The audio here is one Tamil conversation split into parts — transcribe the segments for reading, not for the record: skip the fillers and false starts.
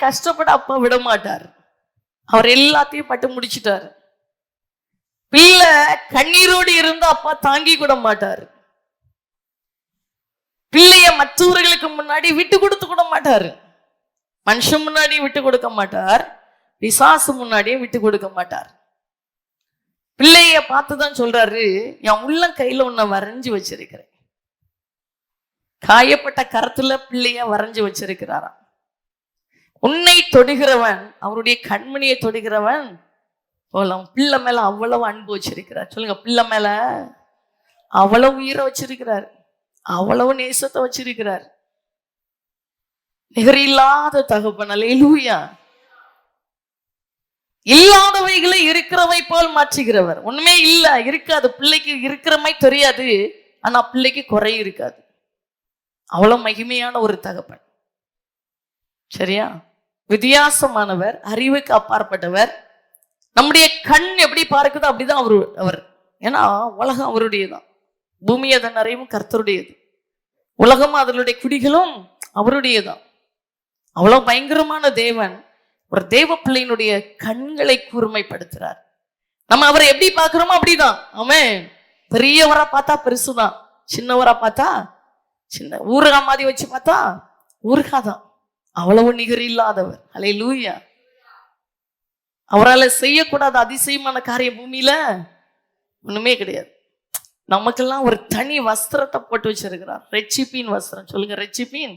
கஷ்டப்பட அப்பா விட மாட்டார். அவர் எல்லாத்தையும் பட்டு முடிச்சிட்டாரு. பிள்ளை கண்ணீரோடு இருந்து அப்பா தாங்கி கூட மாட்டார். பிள்ளைய மற்றவர்களுக்கு முன்னாடி விட்டு கொடுத்து கூட மாட்டாரு. மனுஷன் முன்னாடி விட்டு கொடுக்க மாட்டார், பிசாசு முன்னாடியும் விட்டு கொடுக்க மாட்டார். பிள்ளைய பார்த்துதான் சொல்றாரு, என் உள்ள கையில உன்னை வரைஞ்சு வச்சிருக்கிறேன். காயப்பட்ட கரத்துல பிள்ளைய வரைஞ்சு வச்சிருக்கிறாராம். உன்னை தொடுகிறவன், அவருடைய கண்மணியை தொடுகிறவன் போலாம். பிள்ளை மேல அவ்வளவு அன்பு வச்சிருக்கிறார். சொல்லுங்க, பிள்ளை மேல அவ்வளவு உயிரை வச்சிருக்கிறார், அவ்வளவு நேசத்தை வச்சிருக்கிறார். நிகரில்லாத தகப்பன். அல்லேலூயா. இல்லாதவைகளை இருக்கிறவை போல் மாற்றுகிறவர். ஒண்ணுமே இல்ல, இருக்காது, பிள்ளைக்கு இருக்கிற மாதிரி தெரியாது, ஆனா பிள்ளைக்கு குறை இருக்காது. அவ்வளவு மகிமையான ஒரு தகப்பன். சரியா? வித்தியாசமானவர், அறிவுக்கு அப்பாற்பட்டவர். நம்முடைய கண் எப்படி பார்க்குதோ அப்படிதான் அவர். ஏன்னா உலகம் அவருடையதான், பூமி அதன் நிறைவும் கர்த்தருடையது, உலகமும் அதனுடைய குடிகளும் அவருடையதான். அவ்வளவு பயங்கரமான தேவன் ஒரு தேவ பிள்ளையினுடைய கண்களை கூர்மைப்படுத்துறார். நம்ம அவரை எப்படி பார்க்கிறோமோ அப்படிதான். ஆமென். பெரியவரா பார்த்தா பெருசுதான், சின்னவரா பார்த்தா சின்ன, ஊறுகா மாதிரி வச்சு பார்த்தா ஊறுகாதான். அவ்வளவு நிகர் இல்லாதவர். அல்லேலூயா. அவரால் செய்யக்கூடாத அதிசயமான காரியம் பூமியில ஒண்ணுமே கிடையாது. நமக்கெல்லாம் ஒரு தனி வஸ்திரத்தை போட்டு வச்சிருக்கிறார், ரெச்சிப்பின் வஸ்திரம். சொல்லுங்க, ரெச்சிப்பின்.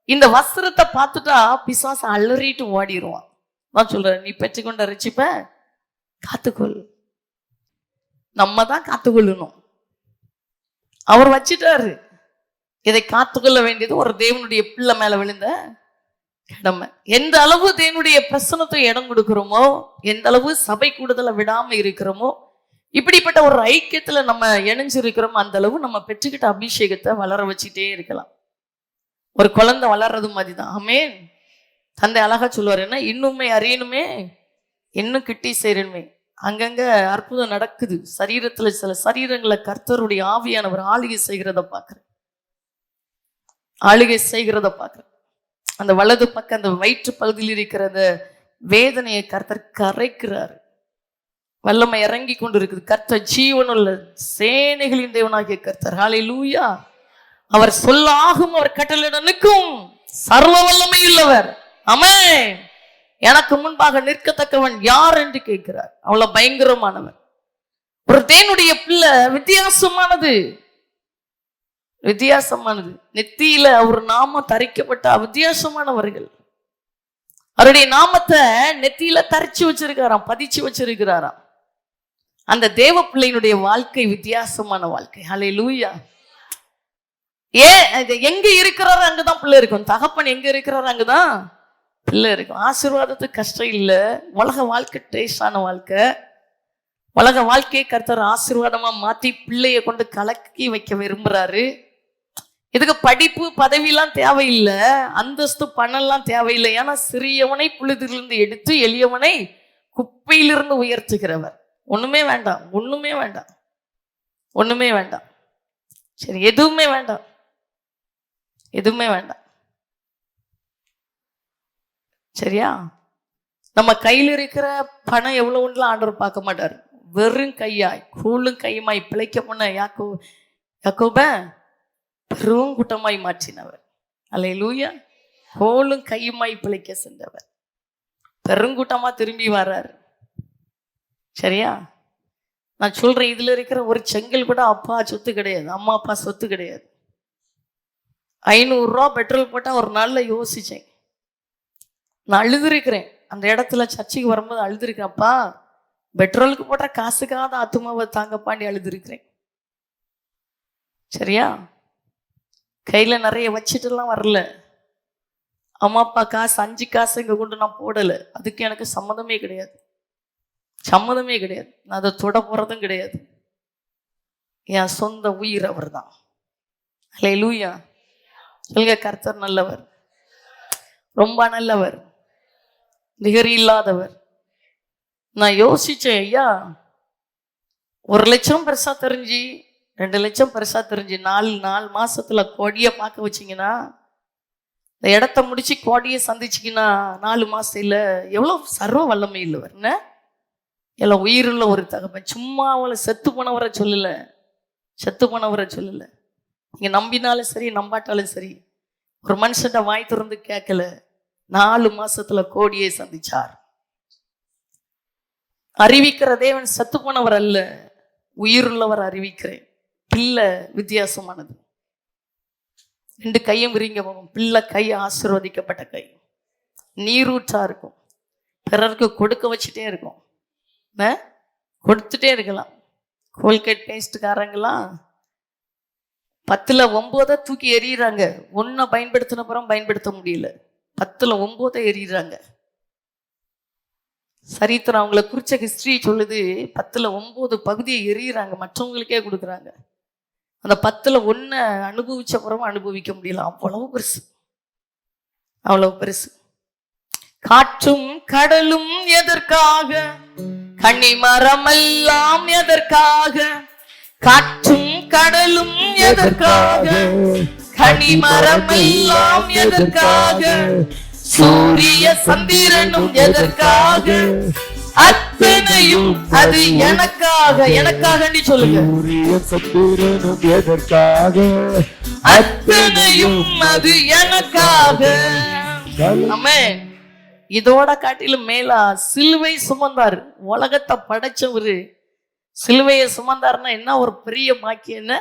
இந்த வஸ்திரத்தை பார்த்துட்டா பிசாசு அலறிட்டு ஓடிடுவான். நான் சொல்றேன், நீ பெற்றுக்கொண்ட ரெச்சிப்ப காத்துக்கொள். நம்ம தான் காத்துக்கொள்ளணும். அவர் வச்சிட்டாரு. இதை காத்துக்கொள்ள வேண்டியது ஒரு தேவனுடைய பிள்ளை மேல விழுந்த கடமை. எந்த அளவு தேவனுடைய பிரசனத்தை இடம் கொடுக்கிறோமோ, எந்த அளவு சபை கூடுதலை விடாம இருக்கிறோமோ, இப்படிப்பட்ட ஒரு ஐக்கியத்துல நம்ம இணைஞ்சிருக்கிறோமோ, அந்த அளவு நம்ம பெற்றுக்கிட்ட அபிஷேகத்தை வளர வச்சுட்டே இருக்கலாம். ஒரு குழந்தை வளர்றது மாதிரிதான். ஆமென். தந்தை அழகா சொல்லுவார், என்ன இன்னுமே அறியணுமே, இன்னும் கிட்டி சேரணுமே. அங்கங்க அற்புதம் நடக்குது. சரீரத்துல சில சரீரங்களை கர்த்தருடைய ஆவியானவர் ஆளுகை செய்கிறத பார்க்கிறேன், ஆளுகை செய்கிறத பார்க்கிறேன். அந்த வலது பக்கம் அந்த வயிற்று பகுதியில் இருக்கிற அந்த வேதனையை கர்த்தர் கரைக்கிறார். வல்லமை இறங்கி கொண்டு இருக்குது. கர்த்தர் ஜீவனுள்ள சேனைகளின் தேவனாகிய கர்த்தர். ஹல்லேலூயா. அவர் சொல்லாகும், அவர் கட்டளையிடனுக்கும் சர்வ வல்லமை உள்ளவர். ஆமென். எனக்கு முன்பாக நிற்கத்தக்கவன் யார் என்று கேட்கிறார். அவ்வளவு பயங்கரமானவர். ஒரு தேவனுடைய பிள்ளை வித்தியாசமானது, வித்தியாசமானது. நெத்தியில ஒரு நாமம் தரிக்கப்பட்ட வித்தியாசமானவர்கள். அவருடைய நாமத்தை நெத்தியில தரிச்சு வச்சிருக்காராம், பதிச்சு வச்சிருக்கிறாராம். அந்த தேவ பிள்ளையினுடைய வாழ்க்கை வித்தியாசமான வாழ்க்கை. ஹல்லேலூயா. எங்க இருக்கிறாரோ அங்கதான் பிள்ளை இருக்கும். தகப்பன் எங்க இருக்கிறாரோ அங்கதான் பிள்ளை இருக்கும். ஆசீர்வாதத்துக்கு கஷ்டம் இல்லை. உலக வாழ்க்கை டேஸ்டான வாழ்க்கை. உலக வாழ்க்கையை கர்த்தர் ஆசீர்வாதமா மாத்தி பிள்ளைய கொண்டு கலக்கி வைக்க விரும்புறாரு. இதுக்கு படிப்பு பதவியெல்லாம் தேவையில்லை, அந்தஸ்து பணம்லாம் தேவையில்லை. ஏன்னா சிறியவனை புழுதிலிருந்து எடுத்து எளியவனை குப்பையிலிருந்து உயர்த்துகிறவர். ஒண்ணுமே வேண்டாம், ஒண்ணுமே வேண்டாம், ஒண்ணுமே வேண்டாம். சரி, எதுவுமே வேண்டாம், எதுவுமே வேண்டாம். சரியா? நம்ம கையில் இருக்கிற பணம் எவ்வளவுலாம் ஆண்டவர் பார்க்க மாட்டார். வெறும் கையாய் கூழும் கையுமாய் பிழைக்க போன யாக்கோப பெரும் கூட்டமாய் மாற்றினவர். அல்லேலூயா. கோலும் கையுமாய் பிழைக்க சென்றவர் பெருங்கூட்டமா திரும்பி வர்றாரு. சரியா? நான் சொல்றேன், இதுல இருக்கிற ஒரு செங்கல் கூட அப்பா சொத்து கிடையாது, அம்மா அப்பா சொத்து கிடையாது. 500 ரூபா பெட்ரோல் போட்டா ஒரு நாள்ல யோசிச்சேன். நான் அழுதுருக்கிறேன். அந்த இடத்துல சர்ச்சைக்கு வரும்போது அழுதுருக்கிறேன். அப்பா, பெட்ரோலுக்கு போட்ட காசுக்காக ஆத்துமாவை தாங்கப்பாண்டி அழுதுருக்கிறேன். சரியா? கையில நிறைய வச்சுட்டுலாம் வரல. அம்மா அப்பா காசு 5 காசு இங்க கொண்டு நான் போடல. அதுக்கு எனக்கு சம்மதமே கிடையாது, சம்மதமே கிடையாது. நான் அதை தொட போறதும் கிடையாது. என் சொந்த உயிர் அவர் தான். அல்லேலூயா. சொல்லுங்க, கர்த்தர் நல்லவர், ரொம்ப நல்லவர், நிகர் இல்லாதவர். நான் யோசிச்சேன், ஐயா 1 லட்சம் பெருசா தெரிஞ்சு 2 லட்சம் பெருசா தெரிஞ்சு 4 மாசத்துல கொடிய பார்க்க வச்சிங்கன்னா இந்த இடத்த முடிச்சு கோடியை சந்திச்சிக்கின்னா 4 மாசம் இல்லை, எவ்வளோ சர்வ வல்லமை இல்லவர் என்ன, எல்லாம் உயிருள்ள ஒரு தகப்பன். சும்மா அவளை செத்து போனவரை சொல்லலை, செத்து போனவரை சொல்லலை. நீங்க நம்பினாலும் சரி நம்பாட்டாலும் சரி, ஒரு மனுஷன் வாய் திறந்து கேட்கல, 4 மாசத்துல கோடியை சந்திச்சார். அறிவிக்கிற தேவன் செத்து போனவர் அல்ல, உயிருள்ளவர் அறிவிக்கிறேன். பிள்ளை வித்தியாசமானது. 2 கையும் விரிங்க போகும். பிள்ளை கை ஆசீர்வதிக்கப்பட்ட கை, நீரூற்றா இருக்கும், பிறருக்கு கொடுக்க வச்சுட்டே இருக்கும், கொடுத்துட்டே இருக்கலாம். கோல்கேட் பேஸ்ட்காரங்களாம் 10ல் 9 தூக்கி எறிகிறாங்க. 1 பயன்படுத்தின அப்புறம் பயன்படுத்த முடியல, 10ல் 9 எறிகிறாங்க. சரித்திரம் அவங்கள குறிச்ச ஹிஸ்டரி சொல்லுது, 10ல் 9 பகுதியை எறிகிறாங்க, மற்றவங்களுக்கே கொடுக்குறாங்க. அந்த 10ல் 1 அனுபவிச்ச அப்புறம் அனுபவிக்க முடியல. அவ்வளவு பெருசு, அவ்வளவு பெருசு. காற்றும் கடலும் எதற்காக, கன்னிமரமெல்லாம் எதற்காக, காற்றும் கடலும் எதற்காக, கன்னிமரமெல்லாம் எதற்காக, சூரிய சந்திரனும் எதற்காக, அத்தனையும் அது எனக்காக. எனக்காக சொல்லுங்க. சூரிய சந்திரனும் எதற்காக, அத்தனையும் அது எனக்காக. ஆமென். இதோட காட்டிலும் மேலா சிலுவை சுமந்தார். உலகத்தை படைச்சவரு சிலுவையை சுமந்தாருன்னா என்ன ஒரு பெரிய பாக்கியம். என்ன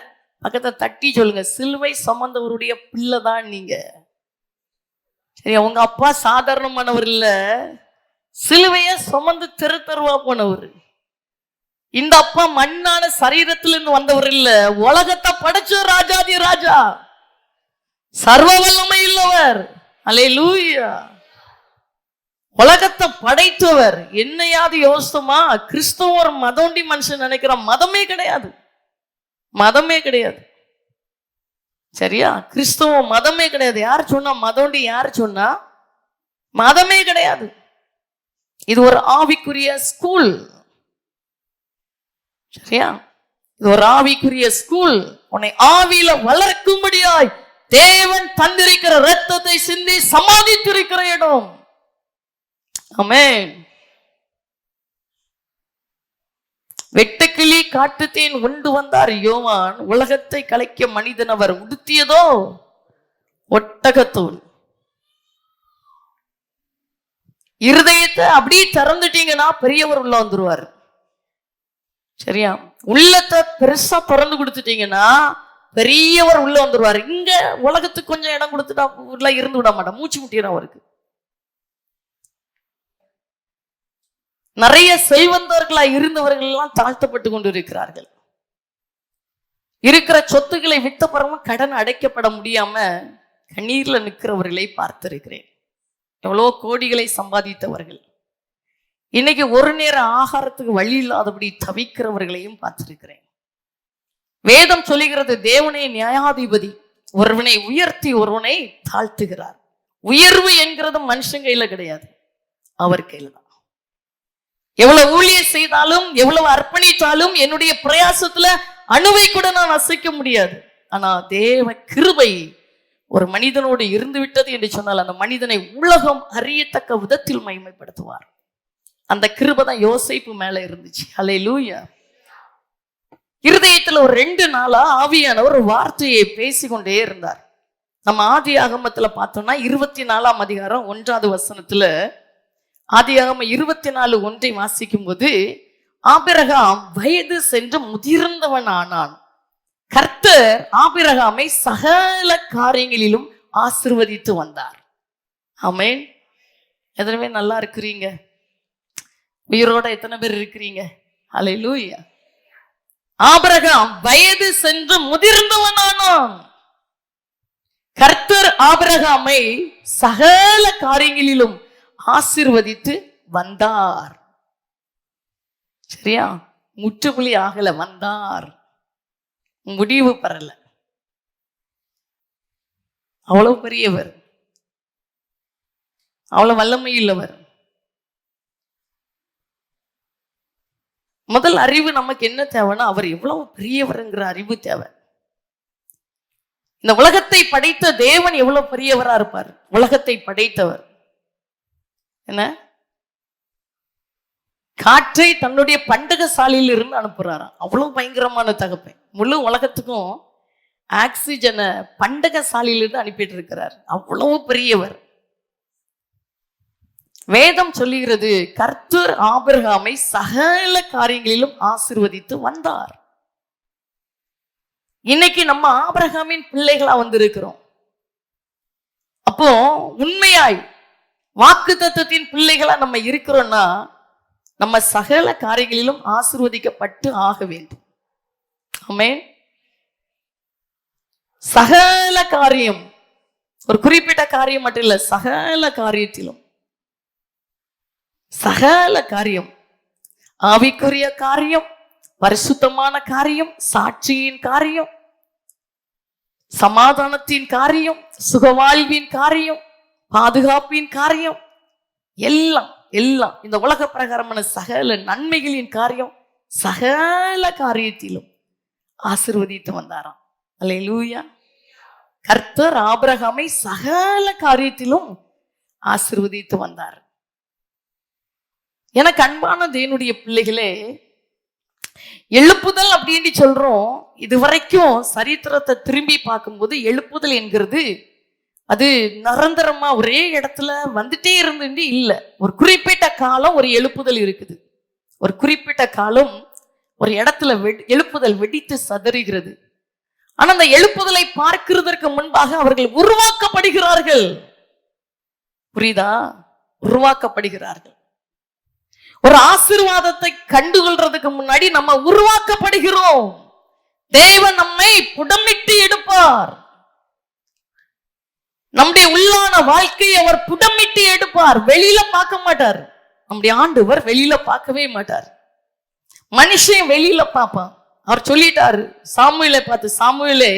பக்கத்தை தட்டி சொல்லுங்க, சிலுவை சுமந்தவருடைய பிள்ளை தான் நீங்க. சரி, உங்க அப்பா சாதாரணமானவர் இல்ல, சிலுவைய சுமந்து தெருவா போனவர். இந்த அப்பா மண்ணான சரீரத்திலிருந்து வந்தவர் இல்ல, உலகத்தை படைச்ச ராஜாதி ராஜா, சர்வ வல்லமை உள்ளவர். அல்லேலூயா. உலகத்தை படைத்தவர். என்னையாவது யோசித்தோமா? கிறிஸ்தவ ஒரு மதோண்டி மனுஷன் நினைக்கிறான். மதமே கிடையாது, மதமே கிடையாது. சரியா? கிறிஸ்தவ மதமே கிடையாது. யார் சொன்னா மதோண்டி? யார் சொன்னா? மதமே கிடையாது. இது ஒரு ஆவிக்குரிய ஸ்கூல். சரியா? இது ஒரு ஆவிக்குரிய ஸ்கூல். உன்னை ஆவியில வளர்க்கும்படியாய் தேவன் தந்திருக்கிற ரத்தத்தை சிந்தி சமாதித்திருக்கிற இடம். ஆமென். வெட்டுக்கிளி காட்டுத்தேன் உண்டு வந்தார் யோவான், உலகத்தை கலைக்க மனிதன் அவர் உடுத்தியதோ ஒட்டகத்தோல். இருதயத்தை அப்படியே திறந்துட்டீங்கன்னா பெரியவர் உள்ள வந்துருவார். சரியா? உள்ளத்தை பெருசா திறந்து கொடுத்துட்டீங்கன்னா பெரியவர் உள்ள வந்துருவார். இங்க உலகத்துக்கு கொஞ்சம் இடம் கொடுத்துட்டா உள்ள இருந்து விட மாட்டா, மூச்சு முட்டிடும் அவருக்கு. நிறைய செல்வந்தர்களா இருந்தவர்கள் எல்லாம் தாழ்த்தப்பட்டு கொண்டு இருக்கிறார்கள். இருக்கிற சொத்துக்களை வித்த பிறகு கடன் அடைக்கப்பட முடியாம கண்ணீர்ல நிற்கிறவர்களை பார்த்திருக்கிறேன். எவ்வளோ கோடிகளை சம்பாதித்தவர்கள் இன்னைக்கு ஒரு நேர ஆகாரத்துக்கு வழி இல்லாதபடி தவிக்கிறவர்களையும் பார்த்திருக்கிறேன். வேதம் சொல்லுகிறது, தேவனே நியாயாதிபதி, ஒருவனை உயர்த்தி ஒருவனை தாழ்த்துகிறார். உயர்வு என்கிறது மனுஷன் கையில கிடையாது, அவர் கையில தான். எவ்வளவு ஊழியம் செய்தாலும் எவ்வளவு அர்ப்பணித்தாலும் என்னுடைய பிரயாசத்துல அணுவை கூட நான் அசைக்க முடியாது. ஆனா தேவ கிருபை ஒரு மனிதனோடு இருந்து விட்டது என்று சொன்னால் அந்த மனிதனை உலகம் அறியத்தக்க விதத்தில் மகிமைப்படுத்துவார். அந்த கிருபை தான் யோசேப்பு மேல இருந்துச்சு. அல்லேலூயா. இருதயத்துல ஒரு 2 நாளா ஆவியானவர் ஒரு வார்த்தையை பேசிக்கொண்டே இருந்தார். நம்ம ஆதி ஆகமத்துல பார்த்தோம்னா 24ஆம் அதிகாரம் 1வது வசனத்துல, ஆதியாகமம் 24:1 வாசிக்கும் போது, ஆபிரகாம் வயது சென்று முதிர்ந்தவன் ஆனான். கர்த்தர் ஆபிரகாமை சகல காரியங்களிலும் ஆசீர்வதித்து வந்தார். ஆமென். எத்தனை நல்லா இருக்கிறீங்க? உயிரோட எத்தனை பேர் இருக்கிறீங்க? அல்லேலூயா. ஆபிரகாம் வயது சென்று முதிர்ந்தவன் ஆனான். கர்த்தர் ஆபிரகாமை சகல காரியங்களிலும் ஆசீர்வதித்து வந்தார். சரியா? முற்றுப்புள்ளி ஆகல, வந்தார், முடிவு பெறல. அவ்வளவு பெரியவர், அவ்வளவு வல்லமை உள்ளவர். முதல் அறிவு நமக்கு என்ன தேவைன்னா, அவர் எவ்வளவு பெரியவர்ங்கிற அறிவு தேவை. இந்த உலகத்தை படைத்த தேவன் எவ்வளவு பெரியவரா இருப்பார். உலகத்தை படைத்தவர் என்ன, காற்றை தன்னுடைய பண்டக சாலையில் இருந்து அனுப்புறாராம். அவ்வளவு பயங்கரமான தகப்பன். முழு உலகத்துக்கும் ஆக்சிஜனை பண்டக சாலையிலிருந்து அனுப்பிட்டு இருக்கிறார். அவ்வளவு பெரியவர். வேதம் சொல்லுகிறது, கர்த்தர் ஆபிரகாமை சகல காரியங்களிலும் ஆசீர்வதித்து வந்தார். இன்னைக்கு நம்ம ஆபிரகாமின் பிள்ளைகளா வந்திருக்கிறோம். அப்போ உண்மையாய் வாக்குத்தத்தத்தின் பிள்ளைகளா நம்ம இருக்கிறோம்னா நம்ம சகல காரியங்களிலும் ஆசீர்வதிக்கப்பட்டு ஆக வேண்டும். ஆமென். சகல காரியம், ஒரு குறிப்பிட்ட காரியம் மட்டும் இல்ல, சகல காரியத்திலும். சகல காரியம், ஆவிக்குரிய காரியம், பரிசுத்தமான காரியம், சாட்சியின் காரியம், சமாதானத்தின் காரியம், சுகவாழ்வின் காரியம், பாதுகாப்பின் காரியம், எல்லாம் எல்லாம் இந்த உலக பிரகாரமான சகல நன்மைகளின் காரியம், சகல காரியத்திலும் ஆசீர்வதித்து வந்தாராம். அல்லேலூயா. கர்த்தர் ஆபிரகாமை சகல காரியத்திலும் ஆசீர்வதித்து வந்தார். எனக்கு அன்பான தேவனுடைய பிள்ளைகளே, எழுப்புதல் அப்படின்னு சொல்றோம். இதுவரைக்கும் சரித்திரத்தை திரும்பி பார்க்கும்போது எழுப்புதல் என்கிறது அது நிரந்தரமா ஒரே இடத்துல வந்துட்டே இருந்து இல்லை. ஒரு குறிப்பிட்ட காலம் ஒரு எழுப்புதல் இருக்குது. ஒரு குறிப்பிட்ட காலம் ஒரு இடத்துல எழுப்புதல் வெடித்து சதறுகிறது. ஆனா அந்த எழுப்புதலை பார்க்கிறதற்கு முன்பாக அவர்கள் உருவாக்கப்படுகிறார்கள். புரியுதா? உருவாக்கப்படுகிறார்கள். ஒரு ஆசீர்வாதத்தை கண்டுகொள்றதுக்கு முன்னாடி நம்ம உருவாக்கப்படுகிறோம். தேவன் நம்மை புடமிட்டு எடுப்பார். நம்முடைய உள்ளான வாழ்க்கையை அவர் புடமிட்டு எடுப்பார். வெளியில பார்க்க மாட்டார். நம்முடைய ஆண்டவர் வெளியில பார்க்கவே மாட்டார். மனுஷன் வெளியில பார்ப்பான். அவர் சொல்லிட்டாரு சாமுவேலை பார்த்து, சாமுவேலே,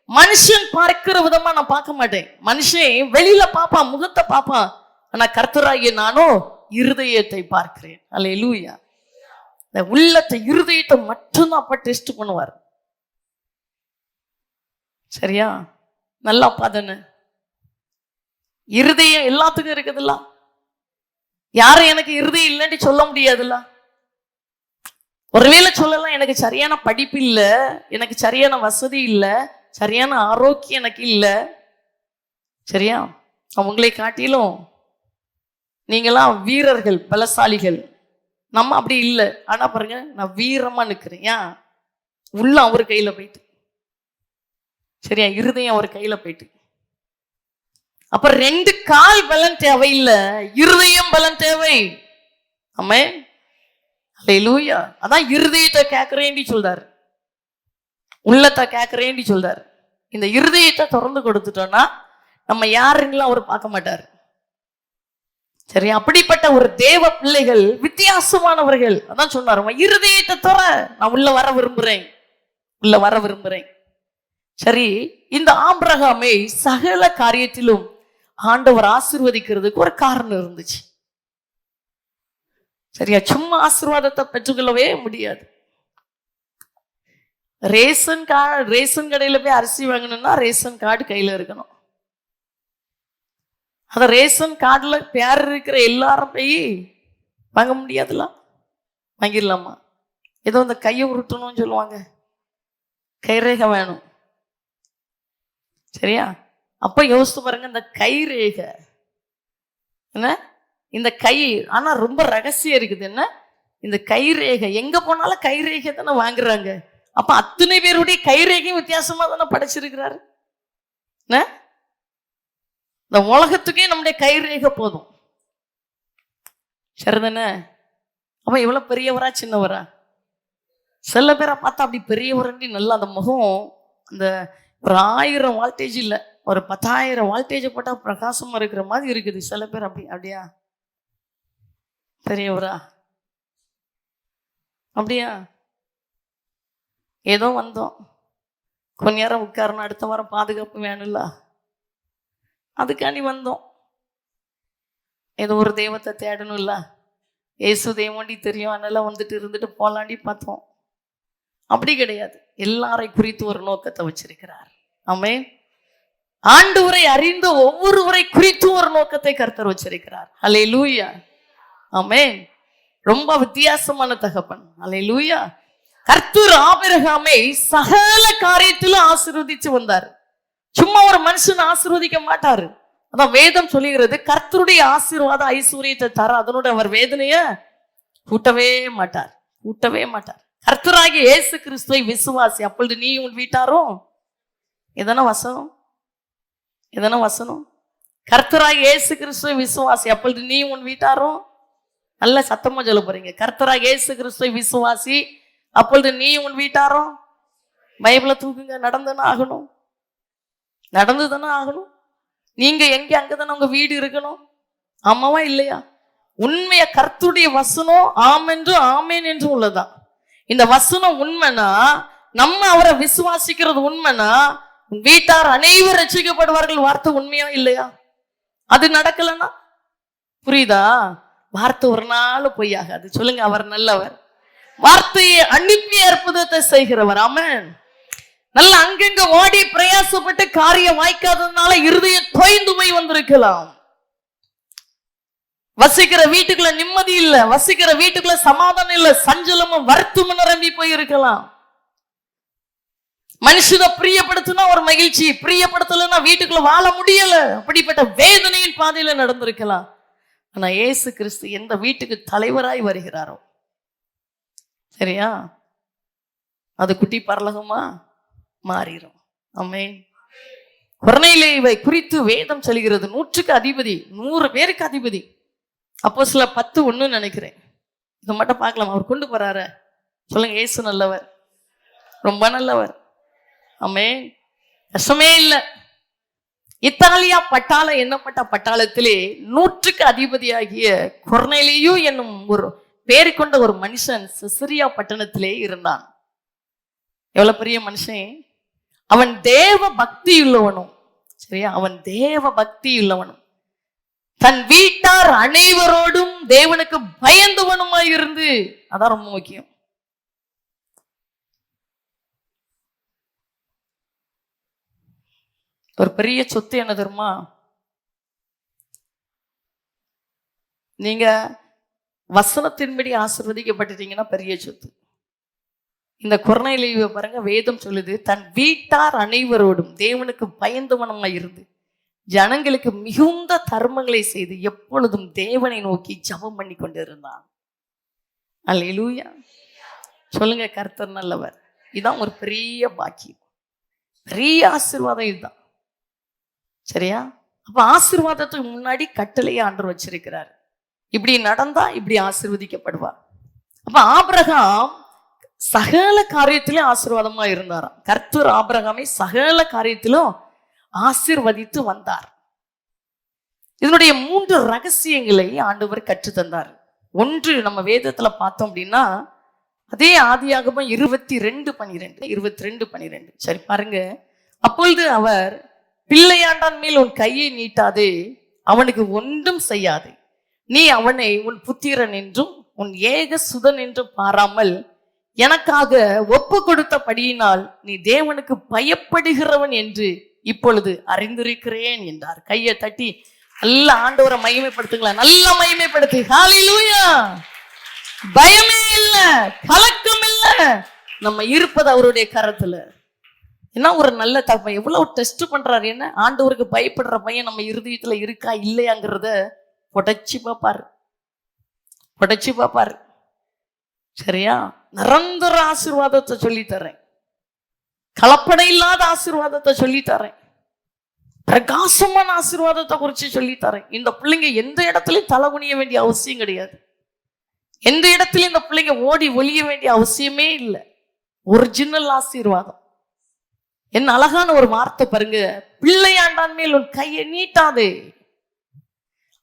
மனுஷன் பார்க்கிற விதமா நான் பார்க்க மாட்டேன். மனுஷன் வெளியில பார்ப்பான், முகத்தை பார்ப்பான். ஆனா கர்த்தராகிய நானோ இருதயத்தை பார்க்கிறேன். அல்லேலூயா. இந்த உள்ளத்தை, இருதயத்தை மட்டும்தான் அப்ப டெஸ்ட் பண்ணுவார். சரியா? நல்லா பாதன இருதயம் எல்லாத்துக்கும் இருக்குதுல்ல. யாரும் எனக்கு இருதயம் இல்லைன்னு சொல்ல முடியாதுல்ல. ஒருவேளை சொல்லலாம், எனக்கு சரியான படிப்பு இல்லை, எனக்கு சரியான வசதி இல்லை, சரியான ஆரோக்கியம் எனக்கு இல்லை. சரியா? அவங்களை காட்டிலும் நீங்களாம் வீரர்கள், பலசாலிகள். நம்ம அப்படி இல்லை. ஆனா பாருங்க, நான் வீரமா நிற்கிறேன். ஏன்? உள்ள அவர் கையில போயிட்டு. சரியா? இருதயம் அவர் கையில போயிட்டு. அப்ப 2 கால் பலன் தேவையில்லை, இருதயம் பலன் தேவை. ஆமென். அல்லேலூயா. அதான் இருதயத்தை கேட்கிறேன்னு சொல்றாரு, உள்ளத்தை கேட்கிறேன்னு சொல்றாரு. இந்த இருதயத்தை திறந்து கொடுத்துட்டோம்னா நம்ம யாருன்னு அவர் பார்க்க மாட்டார். சரி, அப்படிப்பட்ட ஒரு தேவ பிள்ளைகள் வித்தியாசமானவர்கள். அதான் சொன்னார், இருதயத்தை துற, நான் உள்ள வர விரும்புறேன், உள்ள வர விரும்புறேன். சரி, இந்த ஆபிரகாமை சகல காரியத்திலும் ஆண்டவர் ஆசீர்வதிக்கிறதுக்கு ஒரு காரணம் இருந்துச்சு. சரியா? சும்மா ஆசீர்வாதத்தை பெற்றுக்கொள்ளவே முடியாது. ரேஷன் கடையில போய் அரிசி வாங்கணும்னா ரேஷன் கார்டு கையில இருக்கணும். அத ரேஷன் கார்டுல பேர் இருக்கிற எல்லாரும் போய் வாங்க முடியாதுல்ல. வாங்கிடலாமா? ஏதோ இந்த கையை உருட்டணும்னு சொல்லுவாங்க, கைரேகை வேணும். சரியா? அப்ப யோசித்து பாருங்க, இந்த கைரேகை என்ன, இந்த கை ஆனா ரொம்ப ரகசியம் இருக்குது. என்ன, இந்த கைரேகை எங்க போனாலும் கைரேகை தானே வாங்குறாங்க. அப்ப அத்தனை பேருடைய கைரேகையும் வித்தியாசமா தானே படைச்சிருக்கிறாரு. இந்த உலகத்துக்கே நம்முடைய கைரேகை போதும். சரிதானே? அப்ப இவ்வளவு பெரியவரா சின்னவரா? சில பேரை பார்த்தா அப்படி பெரியவரண்டி நல்லா அந்த முகம், அந்த ஒரு 1000 வால்டேஜ் இல்லை, ஒரு 10,000 வால்டேஜ் போட்டா பிரகாசமா இருக்கிற மாதிரி இருக்குது. சில பேர் அப்படியா பெரியவரா? அப்படியா? ஏதோ வந்தோம், கொஞ்ச நேரம் உட்காரணும், அடுத்த வாரம் பாதுகாப்பு வேணும்ல, அதுக்காண்டி வந்தோம். ஏதோ ஒரு தெய்வத்தை தேடணும்ல, ஏசு தெய்வண்டி தெரியும், அதனால வந்துட்டு இருந்துட்டு போலாண்டி பார்த்தோம். அப்படி கிடையாது. எல்லாரை குறித்து ஒரு நோக்கத்தை வச்சிருக்கிறார். ஆமென். ஆண்டவரை அறிந்த ஒவ்வொருவரை குறித்து ஒரு நோக்கத்தை கர்த்தர் வச்சிருக்கிறார். அல்லேலூயா. ஆமென். ரொம்ப வித்தியாசமான தகப்பன். அல்லேலூயா. கர்த்தர் ஆபிரகாமை சகல காரியத்திலும் ஆசீர்வதிச்சு வந்தார். சும்மா ஒரு மனுஷன் ஆசீர்வதிக்க மாட்டாரு. அதான் வேதம் சொல்லுகிறது, கர்த்தருடைய ஆசீர்வாத ஐஸ்வர்யத்தை தர அதனோட அவர் வேதனைய கூட்டவே மாட்டார், கூட்டவே மாட்டார். கர்த்தராகிய இயேசு கிறிஸ்துவை விசுவாசி, அப்பொழுது நீ உன் வீட்டாரும். எதனா வசனம், எதனா வசனம். கர்த்தராகிய இயேசு கிறிஸ்துவை விசுவாசி, அப்பொழுது நீ உன் வீட்டாரும். நல்ல சத்தமா சொல்ல போறீங்க. கர்த்தராகிய இயேசு கிறிஸ்துவை விசுவாசி, அப்பொழுது நீ உன் வீட்டாரும். பைபிளை தூக்குங்க. நடந்துதானே ஆகணும், நடந்துதானே ஆகணும். நீங்க எங்க அங்கதானே உங்க வீடு இருக்கணும். ஆமாவா இல்லையா? உண்மைய கர்த்தருடைய வசனம் ஆமென்றும் ஆமேன் என்றும் உள்ளதான். இந்த வசனம் உண்மைனா, நம்ம அவரை விசுவாசிக்கிறது உண்மைனா, வீட்டார் அனைவரும் ரட்சிக்கப்படுவார்கள் வார்த்தை உண்மையா இல்லையா? அது நடக்கலன்னா புரியுதா? வார்த்தை ஒரு நாள் பொய்யாகாது. சொல்லுங்க, அவர் நல்லவர், வார்த்தையை அனுப்பி அற்புதத்தை செய்கிறவர். ஆமென். நல்ல அங்கங்க ஓடி பிரயாசப்பட்டு காரியம் வாய்க்காததுனால இருதயம் தொய்ந்து போய் வந்திருக்கலாம். வசிக்கிற வீட்டுக்குள்ள நிம்மதி இல்ல, வசிக்கிற வீட்டுக்குள்ள சமாதானம் இல்ல, சஞ்சலமும் வருத்தமும் நிரம்பி போய் இருக்கலாம். மனுஷனை பிரியப்படுத்தினா ஒரு மகிழ்ச்சி, பிரியப்படுத்தலைன்னா வீட்டுக்குள்ள வாழ முடியல. அப்படிப்பட்ட வேதனையின் பாதையில நடந்திருக்கலாம். ஆனா இயேசு கிறிஸ்து எந்த வீட்டுக்கு தலைவராய் வருகிறாரோ, சரியா, அது குட்டி பரலகமா மாறிடும். ஆமென். கொர்நேலியுவை குறித்து வேதம் சொல்கிறது, 100க்கு அதிபதி, 100 பேருக்கு அதிபதி. அப்போஸ்தலர் 10:1 நினைக்கிறேன். இதை மட்டும் பார்க்கலாம். அவர் கொண்டு போறாரு. சொல்லுங்க, இயேசு நல்லவர், ரொம்ப நல்லவர். ஆமென். கஷ்டமே இல்லை. இத்தாலியா பட்டாளம் எண்ணப்பட்ட பட்டாளத்திலே 100க்கு அதிபதியாகிய கொர்நேலியு என்னும் ஒரு பேர் கொண்ட ஒரு மனுஷன் செசரியா பட்டணத்திலே இருந்தான். எவ்வளவு பெரிய மனுஷன்! அவன் தேவ பக்தி உள்ளவனும், சரியா, அவன் தேவ பக்தி உள்ளவனும், தன் வீட்டார் அனைவரோடும் தேவனுக்கு பயந்தவனுமாய் இருந்து, அதான் ரொம்ப முக்கியம். ஒரு பெரிய சொத்து என்ன தெரியுமா? நீங்க வசனத்தின்படி ஆசீர்வதிக்கப்பட்டுட்டீங்கன்னா பெரிய சொத்து. இந்த கொர்நேலியுவை பாருங்க, வேதம் சொல்லுது, தன் வீட்டார் அனைவரோடும் தேவனுக்கு பயந்தவனமாய் இருந்து ஜனங்களுக்கு மிகுந்த தர்மங்களை செய்து எப்பொழுதும் தேவனை நோக்கி ஜெபம் பண்ணி கொண்டிருந்தான். அல்லேலூயா. சொல்லுங்க, கர்த்தர் நல்லவர். இதுதான் ஒரு பெரிய பாக்கியம், பெரிய ஆசீர்வாதம் இதுதான், சரியா? அப்ப ஆசீர்வாதத்துக்கு முன்னாடி கட்டளையை ஆண்டவர் வச்சிருக்கிறார். இப்படி நடந்தா இப்படி ஆசீர்வதிக்கப்படுவார். அப்ப ஆபிரகாம் சகல காரியத்திலும் ஆசீர்வாதமா இருந்தாராம். கர்த்தர் ஆபிரகாமை சகல காரியத்திலும் ஆசீர்வதித்து வந்தார். இதனுடைய 3 ரகசியங்களை ஆண்டவர் கற்று தந்தார். ஒன்று நம்ம வேதத்துல பார்த்தோம் அப்படின்னா, அதே ஆதியாகமம் 22:12 சரி பாருங்க. அப்பொழுது அவர், பிள்ளையாண்டான் மேல் உன் கையை நீட்டாதே, அவனுக்கு ஒன்றும் செய்யாதே, நீ அவனை உன் புத்திரன் என்றும் உன் ஏக சுதன் என்றும் பாராமல் எனக்காக ஒப்பு கொடுத்தபடியினால் நீ தேவனுக்கு பயப்படுகிறவன் என்று இப்பொழுது அறிந்திருக்கிறேன் என்றார். கையை தட்டி நல்ல ஆண்டவரை மகிமைப்படுத்துங்களா, நல்ல மகிமைப்படுத்து. ஹல்லேலூயா. பயமே இல்ல, கலக்கம் இல்ல, நம்ம இருப்பது அவருடைய கரத்துல. என்ன ஒரு நல்ல தகவல்! எவ்வளவு டெஸ்ட் பண்றாரு. என்ன, ஆண்டவருக்கு பயப்படுற பையன் நம்ம இருதயத்துல இருக்கா இல்லையாங்கிறத புடைச்சு பார்ப்பாரு, புடைச்சு பார்ப்பாரு, சரியா? நிரந்தர ஆசீர்வாதத்தை சொல்லித்தரேன், கலப்படை இல்லாத ஆசீர்வாதத்தை சொல்லித்தரேன், பிரகாசமான ஆசீர்வாதத்தை குறித்து சொல்லித்தரேன். இந்த பிள்ளைங்க எந்த இடத்துலயும் தலை குனிய வேண்டிய அவசியம் கிடையாது. எந்த இடத்துலயும் இந்த பிள்ளைங்க ஓடி ஒளிய வேண்டிய அவசியமே இல்லை. ஒரிஜினல் ஆசீர்வாதம். என்ன அழகான ஒரு வார்த்தை பாருங்க. பிள்ளையாண்டான் மேல் உன் கையை நீட்டாதே,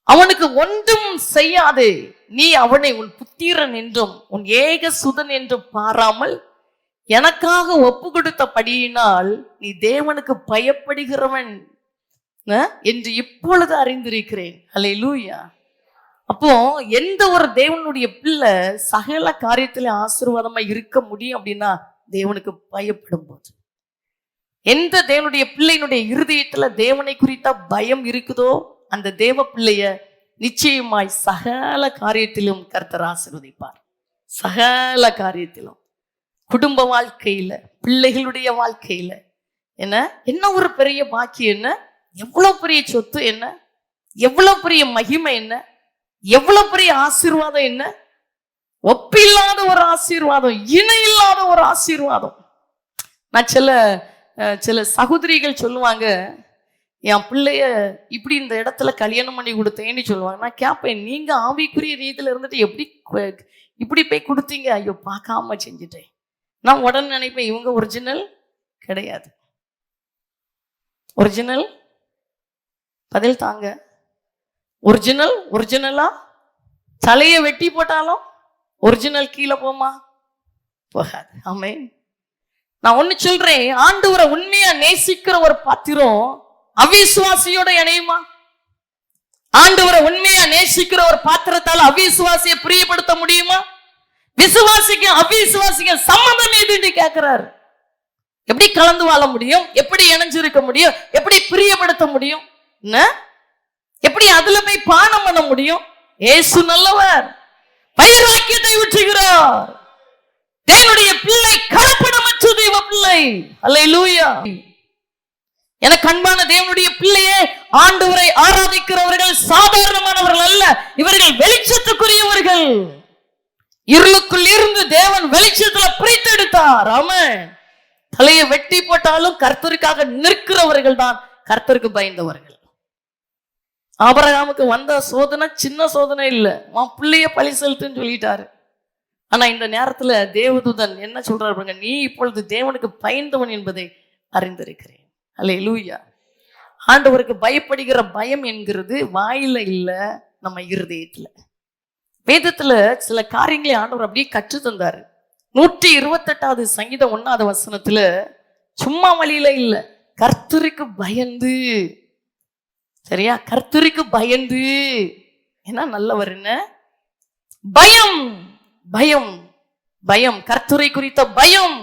அவனுக்கு ஒன்றும் செய்யாதே, நீ அவனை உன் புத்திரன் என்றும் உன் ஏக சுதன் என்றும் பாராமல் எனக்காக ஒப்பு கொடுத்தபடியினால் நீ தேவனுக்கு பயப்படுகிறவன் என்று இப்பொழுது அறிந்திருக்கிறேன். அல்லேலூயா. அப்போ எந்த ஒரு தேவனுடைய பிள்ளை சகல காரியத்திலே ஆசீர்வாதமா இருக்க முடியும் அப்படின்னா தேவனுக்கு பயப்படும் போது. எந்த தேவனுடைய பிள்ளையினுடைய இருதயத்துல தேவனை குறித்த பயம் இருக்குதோ அந்த தேவ பிள்ளைய நிச்சயமாய் சகல காரியத்திலும் கர்த்தர் ஆசீர்வதிப்பார். சகல காரியத்திலும், குடும்ப வாழ்க்கையில, பிள்ளைகளுடைய வாழ்க்கையில. என்ன ஒரு பெரிய பாக்கியம், என்ன எவ்வளவு பெரிய சொத்து, என்ன எவ்வளவு பெரிய மகிமை, என்ன எவ்வளவு பெரிய ஆசீர்வாதம், என்ன ஒப்பில்லாத ஒரு ஆசீர்வாதம், இணையில்லாத ஒரு ஆசீர்வாதம். நான் சில சகோதரிகள் சொல்லுவாங்க, என் பிள்ளைய இப்படி இந்த இடத்துல கல்யாணம் பண்ணி கொடுத்தேன்னு சொல்லுவாங்க. நான் கேட்பேன், நீங்க ஆவிக்குரிய ரீதியில இருந்துட்டு எப்படி இப்படி போய் கொடுத்தீங்க? ஐயோ, பார்க்காம செஞ்சுட்டேன். நான் உடனே நினைப்பேன், இவங்க ஒரிஜினல் கிடையாது. ஒரிஜினல் பதில் தாங்க. ஒரிஜினலா தலையை வெட்டி போட்டாலும் ஒரிஜினல் கீழே போமா? போகாது. ஆமென். நான் ஒண்ணு சொல்றேன், ஆண்டவரை உண்மையா நேசிக்கிற ஒரு பாத்திரம் அவிசுவாசியோட இணையுமா? ஆண்டவரை உண்மையா நேசிக்கிற ஒரு பாத்திரத்தால் அவிசுவாசியை பிரியப்படுத்த முடியுமா? விசுவாசிக்கும் அவிசுவாசிக்கும் சம்மதம் எதுன்னு கேட்கிறாரு. எப்படி கலந்து வாழ முடியும்? எப்படி இணைஞ்சிருக்க முடியும்? எப்படி பிரியப்படுத்த முடியும்? எப்படி அதுல போய் பானம் பண்ண முடியும்? இயேசு நல்லவர், வைராக்கியத்தை ஊற்றுகிறார். தேவனுடைய பிள்ளை கலப்படமற்ற தேவ பிள்ளை. அல்லேலூயா. எனக்கு அன்பான தேவனுடைய பிள்ளையே, ஆண்டவரை ஆராதிக்கிறவர்கள் சாதாரணமானவர்கள் அல்ல, இவர்கள் வெளிச்சத்துக்குரியவர்கள். இருளுக்குள் இருந்து தேவன் வெளிச்சத்துல பிரித்தெடுத்தார். ஆமென். தலையை வெட்டி போட்டாலும் கர்த்தருக்காக நிற்கிறவர்கள் தான் கர்த்தருக்கு பயந்தவர்கள். ஆபிரகாமுக்கு வந்த சோதனை சின்ன சோதனை இல்லை, உன் பிள்ளைய பழி செலுத்துன்னு சொல்லிட்டாரு. ஆனா இந்த நேரத்துல தேவதூதன் என்ன சொல்றாரு? நீ இப்பொழுது தேவனுக்கு பயந்தவன் என்பதை அறிந்திருக்கிறேன். அல்லேலூயா. ஆண்டவருக்கு பயப்படுகிற பயம் என்கிறது வாயில இல்ல, நம்ம இருதயத்துல. வேதத்துல சில காரியங்களை ஆண்டவர் அப்படியே கற்று தந்தாரு. 128வது சங்கீதம் 1வது வசனத்துல சும்மா வழியில இல்ல, கர்த்தருக்கு பயந்து. சரியா? கர்த்தருக்கு பயந்து. ஏன்னா நல்லவர். என்ன பயம்? பயம், பயம், கர்த்தரை குறித்த பயம்.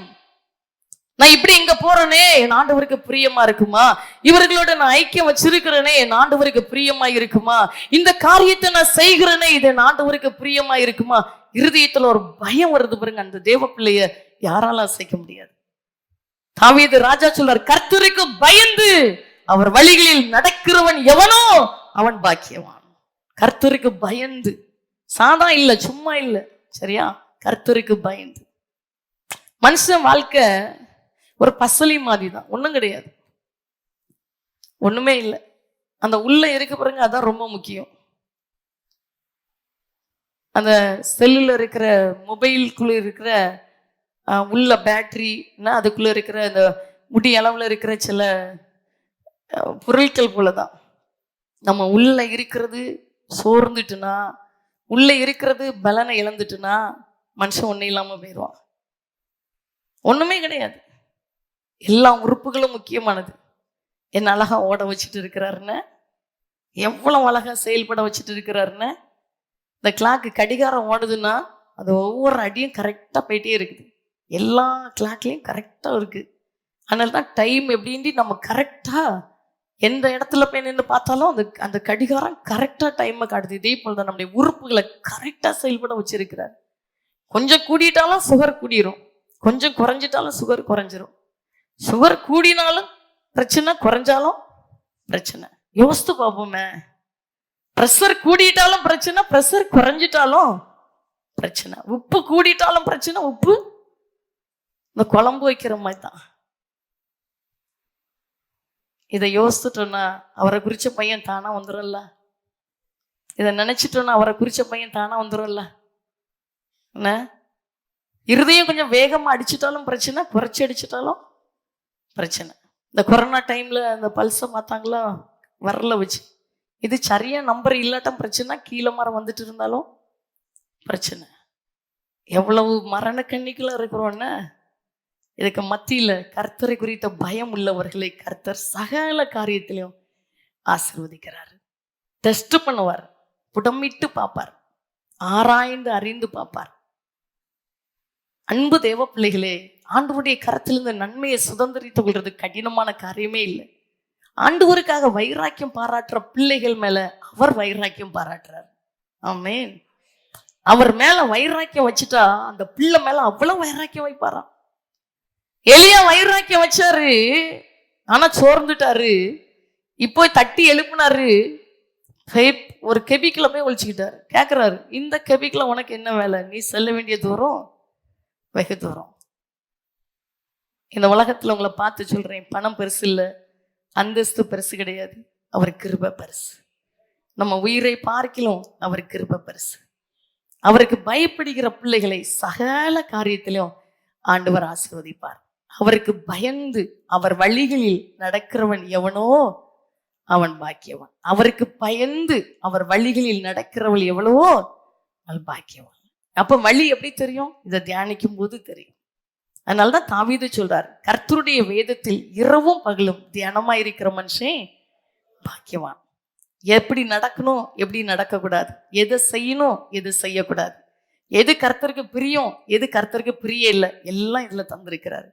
நான் இப்படி இங்க போறேனே, என் ஆண்டவருக்கு பிரியமா இருக்குமா? இவர்களோட நான் ஐக்கியம் வச்சிருக்கிறேனே, என் ஆண்டவருக்கு பிரியமா இருக்குமா? இந்த காரியத்தை நான் செய்கிறேனே, இது என் ஆண்டவருக்கு பிரியமா இருக்குமா? இருதயத்துல ஒரு பயம் வருது பாருங்க. அந்த தேவ பிள்ளைய யாராலும் அசைக்க முடியாது. தாவீது ராஜா சொல்றார், கர்த்தருக்கு பயந்து அவர் வழிகளில் நடக்கிறவன் எவனோ அவன் பாக்கியவான். கர்த்தருக்கு பயந்து, சாதா இல்ல, சும்மா இல்ல. சரியா? கர்த்தருக்கு பயந்து. மனுஷன் வாழ்க்கை ஒரு பசலி மாதிரி தான், ஒண்ணும் கிடையாது, ஒண்ணுமே இல்லை. அந்த உள்ள இருக்க பாருங்க, அதான் ரொம்ப முக்கியம். அந்த செல்லுல இருக்கிற, மொபைலுக்குள்ள இருக்கிற உள்ள பேட்டரினா அதுக்குள்ள இருக்கிற அந்த முடி அளவுல இருக்கிற சில பொருட்கள் போலதான் நம்ம உள்ள இருக்கிறது சோர்ந்துட்டுனா, உள்ள இருக்கிறது பலனை இழந்துட்டுனா மனுஷன் ஒன்றும் இல்லாம போயிடுவான். ஒண்ணுமே கிடையாது. எல்லா உறுப்புகளும் முக்கியமானது. என்ன அழகா ஓட வச்சுட்டு இருக்கிறாருன்னு, எவ்வளவு அழகா செயல்பட வச்சுட்டு இருக்கிறாருன்னு. இந்த கிளாக்கு கடிகாரம் ஓடுதுன்னா அது ஒவ்வொரு அடியும் கரெக்டா போயிட்டே இருக்குது. எல்லா கிளாக்லையும் கரெக்டா இருக்கு. அதனால தான் டைம் எப்படின்னு நம்ம கரெக்டா எந்த இடத்துல போய் நின்று பார்த்தாலும் அந்த கடிகாரம் கரெக்டா டைமை காட்டுது. இதே போலதான் நம்முடைய உறுப்புகளை கரெக்டா செயல்பட வச்சிருக்கிறார். கொஞ்சம் கூடிட்டாலும் சுகர் கூடிரும், கொஞ்சம் குறைஞ்சிட்டாலும் சுகர் குறைஞ்சிரும். சுகர் கூடினாலும் பிரச்சனை, குறைஞ்சாலும் பிரச்சனை. யோசித்து பார்ப்போமே. பிரஷர் கூடிட்டாலும் பிரச்சனை, பிரஷர் குறைஞ்சிட்டாலும் பிரச்சனை. உப்பு கூடிட்டாலும் பிரச்சனை, உப்பு இந்த குழம்பு வைக்கிற மாதிரி தான். இதை யோசிச்சுட்டோன்னா அவரை குறிச்ச பையன் தானா வந்துடும்ல. இதை நினைச்சிட்டோன்னா அவரை குறிச்ச பையன் தானா வந்துடும்ல. என்ன இருதயம் கொஞ்சம் வேகமா அடிச்சிட்டாலும் பிரச்சனை, குறைச்சி அடிச்சிட்டாலும் பிரச்சனை. இந்த கொரோனா டைம்ல அந்த பல்ஸை பார்த்தாங்களா வரல வச்சு, இது சரியா நம்பர் இல்லாட்டம் பிரச்சனை, கீழே மரம் வந்துட்டு இருந்தாலும் பிரச்சனை. எவ்வளவு மரண கண்ணிக்குள்ள இருக்கிறோன்னு. இதுக்கு மத்தியில கர்த்தரை குறித்த பயம் உள்ளவர்களை கர்த்தர் சகல காரியத்திலையும் ஆசீர்வதிக்கிறார். டெஸ்ட் பண்ணுவார், புடமிட்டு பார்ப்பார், ஆராய்ந்து அறிந்து பார்ப்பார். அன்பு தேவ பிள்ளைகளே, ஆண்டவருடைய கரத்திலிருந்து நன்மையை சுதந்திரித்துக் கொள்றது கடினமான காரியமே இல்லை. ஆண்டவருக்காக வைராக்கியம் பாராட்டுற பிள்ளைகள் மேல அவர் வைராக்கியம் பாராட்டுறார். ஆமென். அவர் மேல வைராக்கியம் வச்சுட்டா அந்த பிள்ளை மேல அவ்வளவு வைராக்கியம் வைப்பாராம். எலியா வைராக்கியம் வச்சாரு, ஆனா சோர்ந்துட்டாரு. இப்போ தட்டி எழுப்பினாரு, ஒரு கெபிக்குள்ள போய் ஒழிச்சுக்கிட்டாரு. கேட்கிறாரு, இந்த கெபிக்குள்ள உனக்கு என்ன வேலை? நீ செல்ல வேண்டிய தூரம் வெகு தூரம். இந்த உலகத்துல உங்களை பார்த்து சொல்றேன், பணம் பெருசு இல்லை, அந்தஸ்து பெருசு கிடையாது, அவர் கிருபை பெருசு. நம்ம உயிரை பார்க்கலாம் அவர் கிருபை பெருசு. அவருக்கு பயப்படுகிற பிள்ளைகளை சகல காரியத்திலும் ஆண்டவர் ஆசீர்வதிப்பார். அவருக்கு பயந்து அவர் வழிகளில் நடக்கிறவன் எவனோ அவன் பாக்கியவன். அவருக்கு பயந்து அவர் வழிகளில் நடக்கிறவள் எவ்வளவோ அவள் பாக்கியவன். அப்ப வழி எப்படி தெரியும்? இதை தியானிக்கும் போது தெரியும். அதனாலதான் தாவீது சொல்றார், கர்த்தருடைய வேதத்தில் இரவும் பகலும் தியானமா இருக்கிற மனுஷன் பாக்கியவான். எப்படி நடக்கணும், எப்படி நடக்கக்கூடாது, எதை செய்யணும், எது செய்யக்கூடாது, எது கர்த்தருக்கு பிரியம், எது கர்த்தருக்கு பிரிய இல்லை, எல்லாம் இதுல தந்திருக்கிறாரு.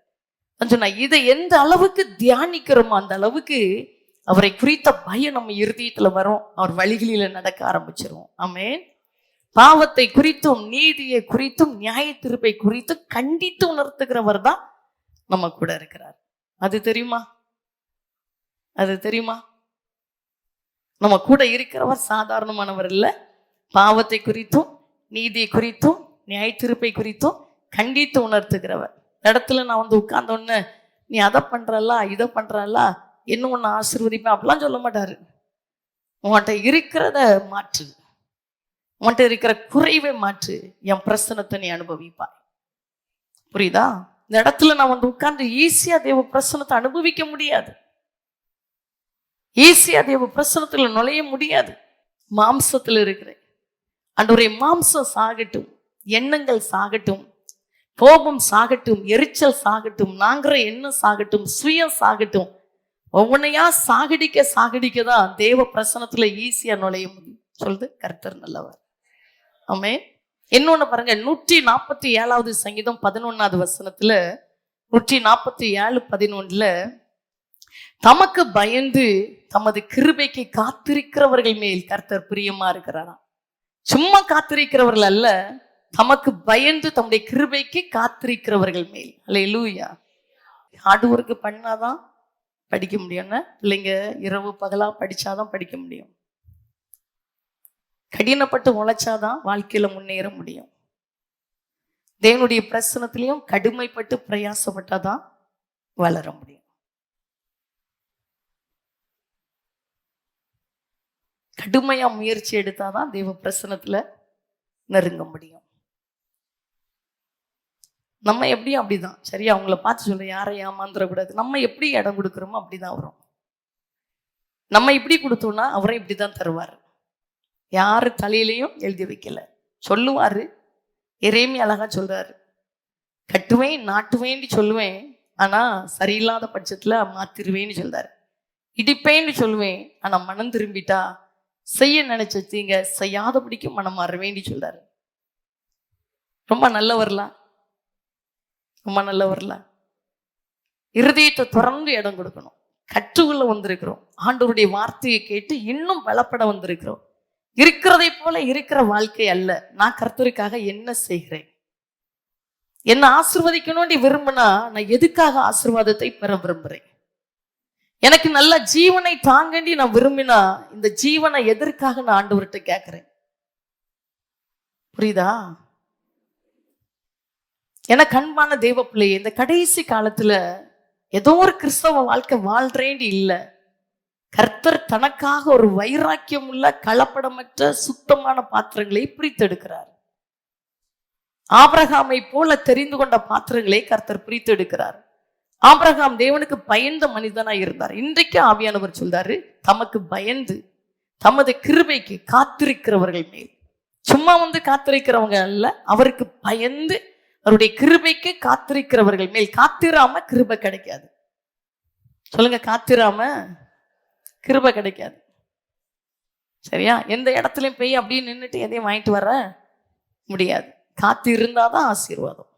சொன்னா இதை எந்த அளவுக்கு தியானிக்கிறோமோ அந்த அளவுக்கு அவரை குறித்த பயம் நம்ம இருதயத்துல வரும். அவர் வழிகளில நடக்க ஆரம்பிச்சிருவோம். ஆமென். பாவத்தை குறித்தும் நீதியை குறித்தும் நியாய தீர்ப்பை குறித்து கண்டித்து உணர்த்துகிறவர் தான் நம்ம கூட இருக்கிறார். அது தெரியுமா? அது தெரியுமா? நம்ம கூட இருக்கிறவர் சாதாரணமானவர் இல்லை. பாவத்தை குறித்தும் நீதியை குறித்தும் நியாய தீர்ப்பை குறித்தும் கண்டித்து உணர்த்துகிறவர். இடத்துல நான் வந்து உட்கார்ந்தோன்னு நீ அதை பண்றல இதை பண்றல இன்னும் ஒன்று ஆசீர்வதிப்பேன் அப்படிலாம் சொல்ல மாட்டாரு. உன்கிட்ட இருக்கிறத மாற்று, உன்கிட்ட இருக்கிற குறைவை மாற்று, என் பிரசனத்தை நீ அனுபவிப்பாய். புரியுதா? இந்த இடத்துல நான் வந்து உட்கார்ந்து ஈஸியா தேவ பிரசனத்தை அனுபவிக்க முடியாது, ஈஸியா தேவ பிரசனத்துல நுழைய முடியாது. மாம்சத்துல இருக்கிறேன். ஆண்டவரே மாம்சம் சாகட்டும், எண்ணங்கள் சாகட்டும், கோபம் சாகட்டும், எரிச்சல் சாகட்டும், நாங்கிற எண்ணம் சாகட்டும், சுயம் சாகட்டும். ஒவ்வொன்னையா சாகடிக்க சாகடிக்க தான் தேவ பிரசனத்துல ஈஸியா நுழைய முடியும். சொல்லுது கர்த்தர் நல்லவர். ஆமென். இன்னொன்னு பாருங்க, 147வது சங்கீதம் 11வது வசனத்துல, 147:11 தமக்கு பயந்து தமது கிருபைக்கு காத்திருக்கிறவர்கள் மேல் கர்த்தர் பிரியமா இருக்கிறாராம். சும்மா காத்திருக்கிறவர்கள் அல்ல, தமக்கு பயந்து தம்முடைய கிருபைக்கு காத்திருக்கிறவர்கள் மேல். அல்லேலூயா. ஹார்ட் ஒர்க் பண்ணாதான் படிக்க முடியும்னா, பிள்ளைங்க இரவு பகலா படிச்சாதான் படிக்க முடியும். கடினப்பட்டு உழைச்சாதான் வாழ்க்கையில முன்னேற முடியும். தேவனுடைய பிரசனத்திலையும் கடுமைப்பட்டு பிரயாசப்பட்டாதான் வளர முடியும். கடுமையா முயற்சி எடுத்தாதான் தேவ பிரசனத்துல நெருங்க முடியும். நம்ம எப்படியும் அப்படிதான். சரியா? அவங்கள பார்த்து சொல்ல, யாரை ஏமாந்துடக்கூடாது. நம்ம எப்படி இடம் கொடுக்குறோமோ அப்படிதான் வரும். நம்ம இப்படி கொடுத்தோம்னா அவரை இப்படிதான் தருவார். யாரு தலையிலையும் எழுதி வைக்கல, சொல்லுவாரு. எரேமியா அழகா சொல்றாரு, கட்டுவேன் நாட்டுவேன்னு சொல்லுவேன், ஆனா சரியில்லாத பட்சத்துல மாத்திருவேன்னு சொல்றாரு. இடிப்பேன்னு சொல்லுவேன், ஆனா மனம் திரும்பிட்டா செய்ய நினைச்சீங்க செய்யாதபடிக்கு மனம் மாறுவேன்னு சொல்றாரு. ரொம்ப நல்லவர்லாம், ரொம்ப நல்லவர்ல. இருதயத்தை திறந்து இடம் கொடுக்கணும். கற்றுக்குள்ள வந்திருக்கிறோம். ஆண்டவருடைய வார்த்தையை கேட்டு இன்னும் பலப்பட வந்திருக்கிறோம். இருக்கிறதை போல இருக்கிற வாழ்க்கை அல்ல. நான் கர்த்தருக்காக என்ன செய்கிறேன், என்ன ஆசீர்வதிக்கணும்னு விரும்பினா நான் எதுக்காக ஆசீர்வாதத்தை பெற விரும்புறேன்? எனக்கு நல்ல ஜீவனை தாங்கண்டி நான் விரும்பினா இந்த ஜீவனை எதற்காக நான் ஆண்டவர்கிட்ட கேட்கிறேன்? புரியுதா? என கண்பான தேவ பிள்ளையே, இந்த கடைசி காலத்துல ஏதோ ஒரு கிறிஸ்தவ வாழ்க்கை வாழ்றேன்னு இல்லை. கர்த்தர் தனக்காக ஒரு வைராக்கியம் உள்ள கலப்படமற்ற சுத்தமான பாத்திரங்களை பிரித்தெடுக்கிறார். ஆபிரகாமை போல தெரிந்து கொண்ட பாத்திரங்களை கர்த்தர் பிரித்தெடுக்கிறார். ஆபிரகாம் தேவனுக்கு பயந்த மனிதனா இருந்தார். இன்றைக்கு ஆவியானவர் சொல்றாரு, தமக்கு பயந்து தமது கிருபைக்கு காத்திருக்கிறவர்கள் மேல். சும்மா வந்து காத்திருக்கிறவங்க அல்ல, அவருக்கு பயந்து அவருடைய கிருபைக்கு காத்திருக்கிறவர்கள் மேல். காத்திராம கிருபை கிடைக்காது. சொல்லுங்க, காத்திராம கிருபை கிடைக்காது. சரியா? எந்த இடத்துலயும் போய் அப்படியே நின்றுட்டு எதையும் வாங்கிட்டு வர முடியாது. காத்து இருந்தாதான் ஆசீர்வாதம்.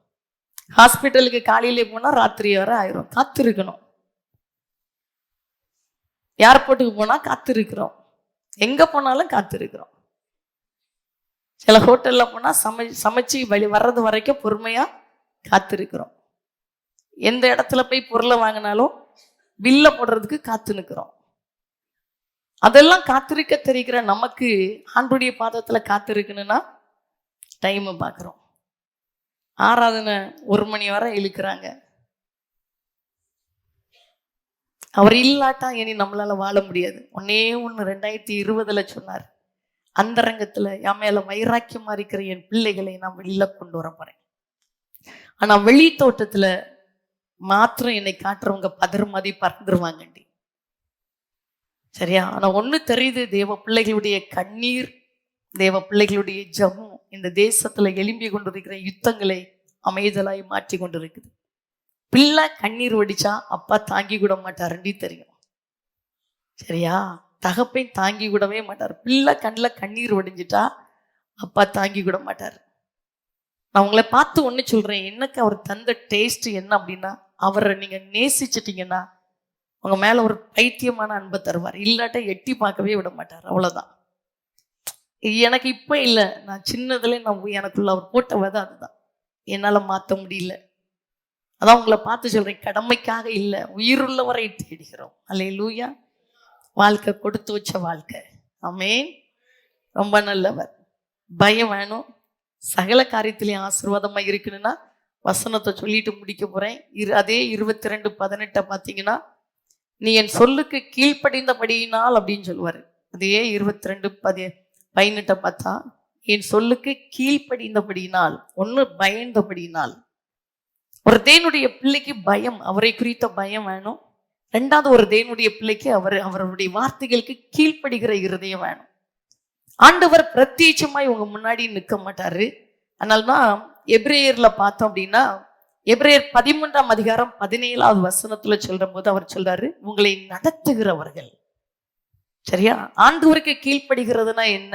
ஹாஸ்பிட்டலுக்கு காலையிலே போனா ராத்திரி வரை ஆயிரும். காத்திருக்கணும். ஏர்போர்ட்டுக்கு போனா காத்திருக்கிறோம். எங்க போனாலும் காத்திருக்கிறோம். சில ஹோட்டல்ல போனா சமைச்சு வழி வர்றது வரைக்கும் பொறுமையா காத்திருக்கிறோம். எந்த இடத்துல போய் பொருளை வாங்கினாலும் பில்ல போடுறதுக்கு காத்து நிற்கிறோம். அதெல்லாம் காத்திருக்க தெரிகிற நமக்கு ஆண்டுடைய பாதத்துல காத்திருக்கணும்னா டைம் பார்க்குறோம். ஆராதனை 1 மணி வரை இழுக்கிறாங்க. அவர் இல்லாட்டா இனி நம்மளால வாழ முடியாது. 2020 சொன்னார், அந்த ரங்கத்துல என் மேல வைராக்கியமா இருக்கிற என் பிள்ளைகளை நான் வெளியில கொண்டு வர போறேன். ஆனா வெளி தோட்டத்துல மாத்திரம் என்னை காட்டுறவங்க பதறுமாதி பறந்துருவாங்கண்டி. சரியா? ஆனா ஒண்ணு தெரியுது, தேவ பிள்ளைகளுடைய கண்ணீர், தேவ பிள்ளைகளுடைய ஜபம் இந்த தேசத்துல எழும்பி கொண்டிருக்கிற யுத்தங்களை அமைதலாய் மாற்றி கொண்டிருக்குது. பிள்ளை கண்ணீர் வடிச்சா அப்பா தாங்கி கூட மாட்டாருண்டி தெரியும். சரியா? தகப்பையும் தாங்கி கூடவே மாட்டார். பிள்ளை கண்ணில் கண்ணீர் வடிஞ்சிட்டா அப்பா தாங்கி கூட மாட்டார். நான் உங்களை பார்த்து ஒன்று சொல்றேன், எனக்கு அவர் தந்த டேஸ்ட் என்ன அப்படின்னா, அவரை நீங்க நேசிச்சிட்டீங்கன்னா உங்க மேல ஒரு பைத்தியமான அன்பை தருவார். இல்லாட்ட எட்டி பார்க்கவே விட மாட்டார். அவ்வளவுதான். எனக்கு இப்ப இல்லை, நான் சின்னதுல எனக்குள்ள அவர் போட்ட விதை அதுதான். என்னால மாற்ற முடியல. அதான் உங்களை பார்த்து சொல்றேன், கடமைக்காக இல்லை, உயிருள்ளவரை தேடுகிறோம். அல்லேலூயா. வாழ்க்கை கொடுத்து வச்ச வாழ்க்கை. ஆமென். ரொம்ப நல்லவர். பயம் வேணும். சகல காரியத்திலையும் ஆசீர்வாதமா இருக்கணும்னா வசனத்தை சொல்லிட்டு முடிக்க போறேன். அதே 22:18 பார்த்தீங்கன்னா, நீ என் சொல்லுக்கு கீழ்ப்படிந்தபடியினால் அப்படின்னு சொல்லுவாரு. அதே 22:18 பார்த்தா, என் சொல்லுக்கு கீழ்ப்படிந்தபடியினால், ஒன்று பயந்தபடியினால். ஒரு தேவனுடைய பிள்ளைக்கு பயம், அவரை குறித்த பயம் வேணும். ரெண்டாவது, ஒரு தேவனுடைய பிள்ளைக்கு அவருடைய வார்த்தைகளுக்கு கீழ்ப்படுகிற இருதயம் வேணும். ஆண்டவர் பிரத்யேகமாய் உங்க முன்னாடி நிற்க மாட்டாரு. அதனால்தான் எபிரேயர்ல பார்த்தோம் அப்படின்னா, எபிரேயர் 13:17 சொல்ற போது அவர் சொல்றாரு, உங்களை நடத்துகிறவர்கள். சரியா? ஆண்டவருக்கு கீழ்ப்படுகிறதுனா என்ன?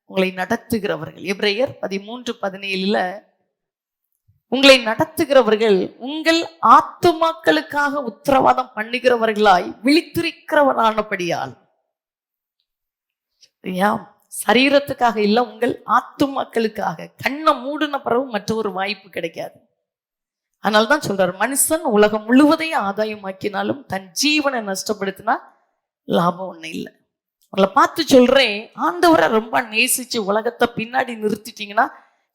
உங்களை நடத்துகிறவர்கள். எபிரேயர் 13:17 உங்களை நடத்துகிறவர்கள் உங்கள் ஆத்துமாக்களுக்காக உத்தரவாதம் பண்ணுகிறவர்களாய் விழித்திருக்கிறவரானபடியால். சரியா? சரீரத்துக்காக இல்லை, உங்கள் ஆத்துமாக்களுக்காக. கண்ணை மூடின பிறகு மற்ற ஒரு வாய்ப்பு கிடைக்காது. அதனால்தான் சொல்றாரு, மனுஷன் உலகம் முழுவதையும் ஆதாயமாக்கினாலும் தன் ஜீவனை நஷ்டப்படுத்தினா லாபம் ஒண்ணு இல்லை. உங்களை பார்த்து சொல்றேன், ஆண்டவரை ரொம்ப நேசிச்சு உலகத்தை பின்னாடி நிறுத்திட்டீங்கன்னா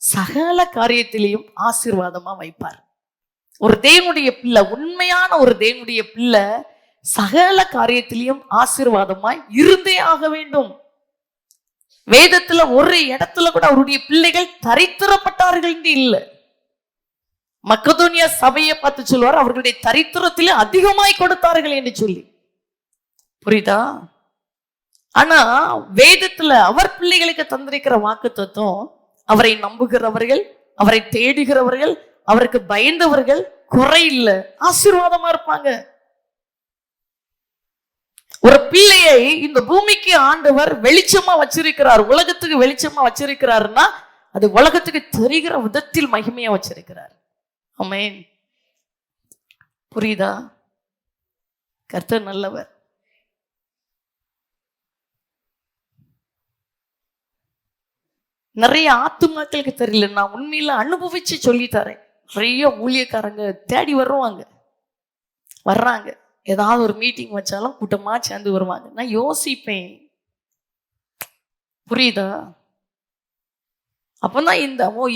சகல காரியத்திலையும் ஆசீர்வாதமா வைப்பார். ஒரு தேவனுடைய பிள்ளை, உண்மையான ஒரு தேவனுடைய பிள்ளை சகல காரியத்திலையும் ஆசீர்வாதமாய் இருந்தே ஆக வேண்டும். வேதத்துல ஒரு இடத்துல கூட அவருடைய பிள்ளைகள் தரித்திரப்பட்டார்கள் இல்லை. மக்கதோனியா சபையை பார்த்து சொல்வார், அவர்களுடைய தரித்திரத்திலே அதிகமாய் கொடுத்தார்கள் என்று சொல்லி. புரியுதா? ஆனா வேதத்துல அவர் பிள்ளைகளுக்கு தந்திருக்கிற வாக்கு தத்துவம், அவரை நம்புகிறவர்கள், அவரை தேடுகிறவர்கள், அவருக்கு பயந்தவர்கள் குறையில்லை, ஆசீர்வாதமா இருப்பாங்க. ஒரு பிள்ளையை இந்த பூமிக்கு ஆண்டவர் வெளிச்சமா வச்சிருக்கிறார், உலகத்துக்கு வெளிச்சமா வச்சிருக்கிறாருன்னா அது உலகத்துக்கு தெரிகிற விதத்தில் மகிமையா வச்சிருக்கிறார். ஆமென். புரியுதா? கர்த்தர் நல்லவர். நிறைய ஆத்துமாக்களுக்கு தெரியல. நான் உண்மையில அனுபவிச்சு சொல்லி தரேன். நிறைய ஊழியக்காரங்க தேடி வர்றாங்க. ஏதாவது ஒரு மீட்டிங் வச்சாலும் கூட்டமா சேர்ந்து வருவாங்க. நான் யோசிப்பேன், புரியுதா? அப்பதான்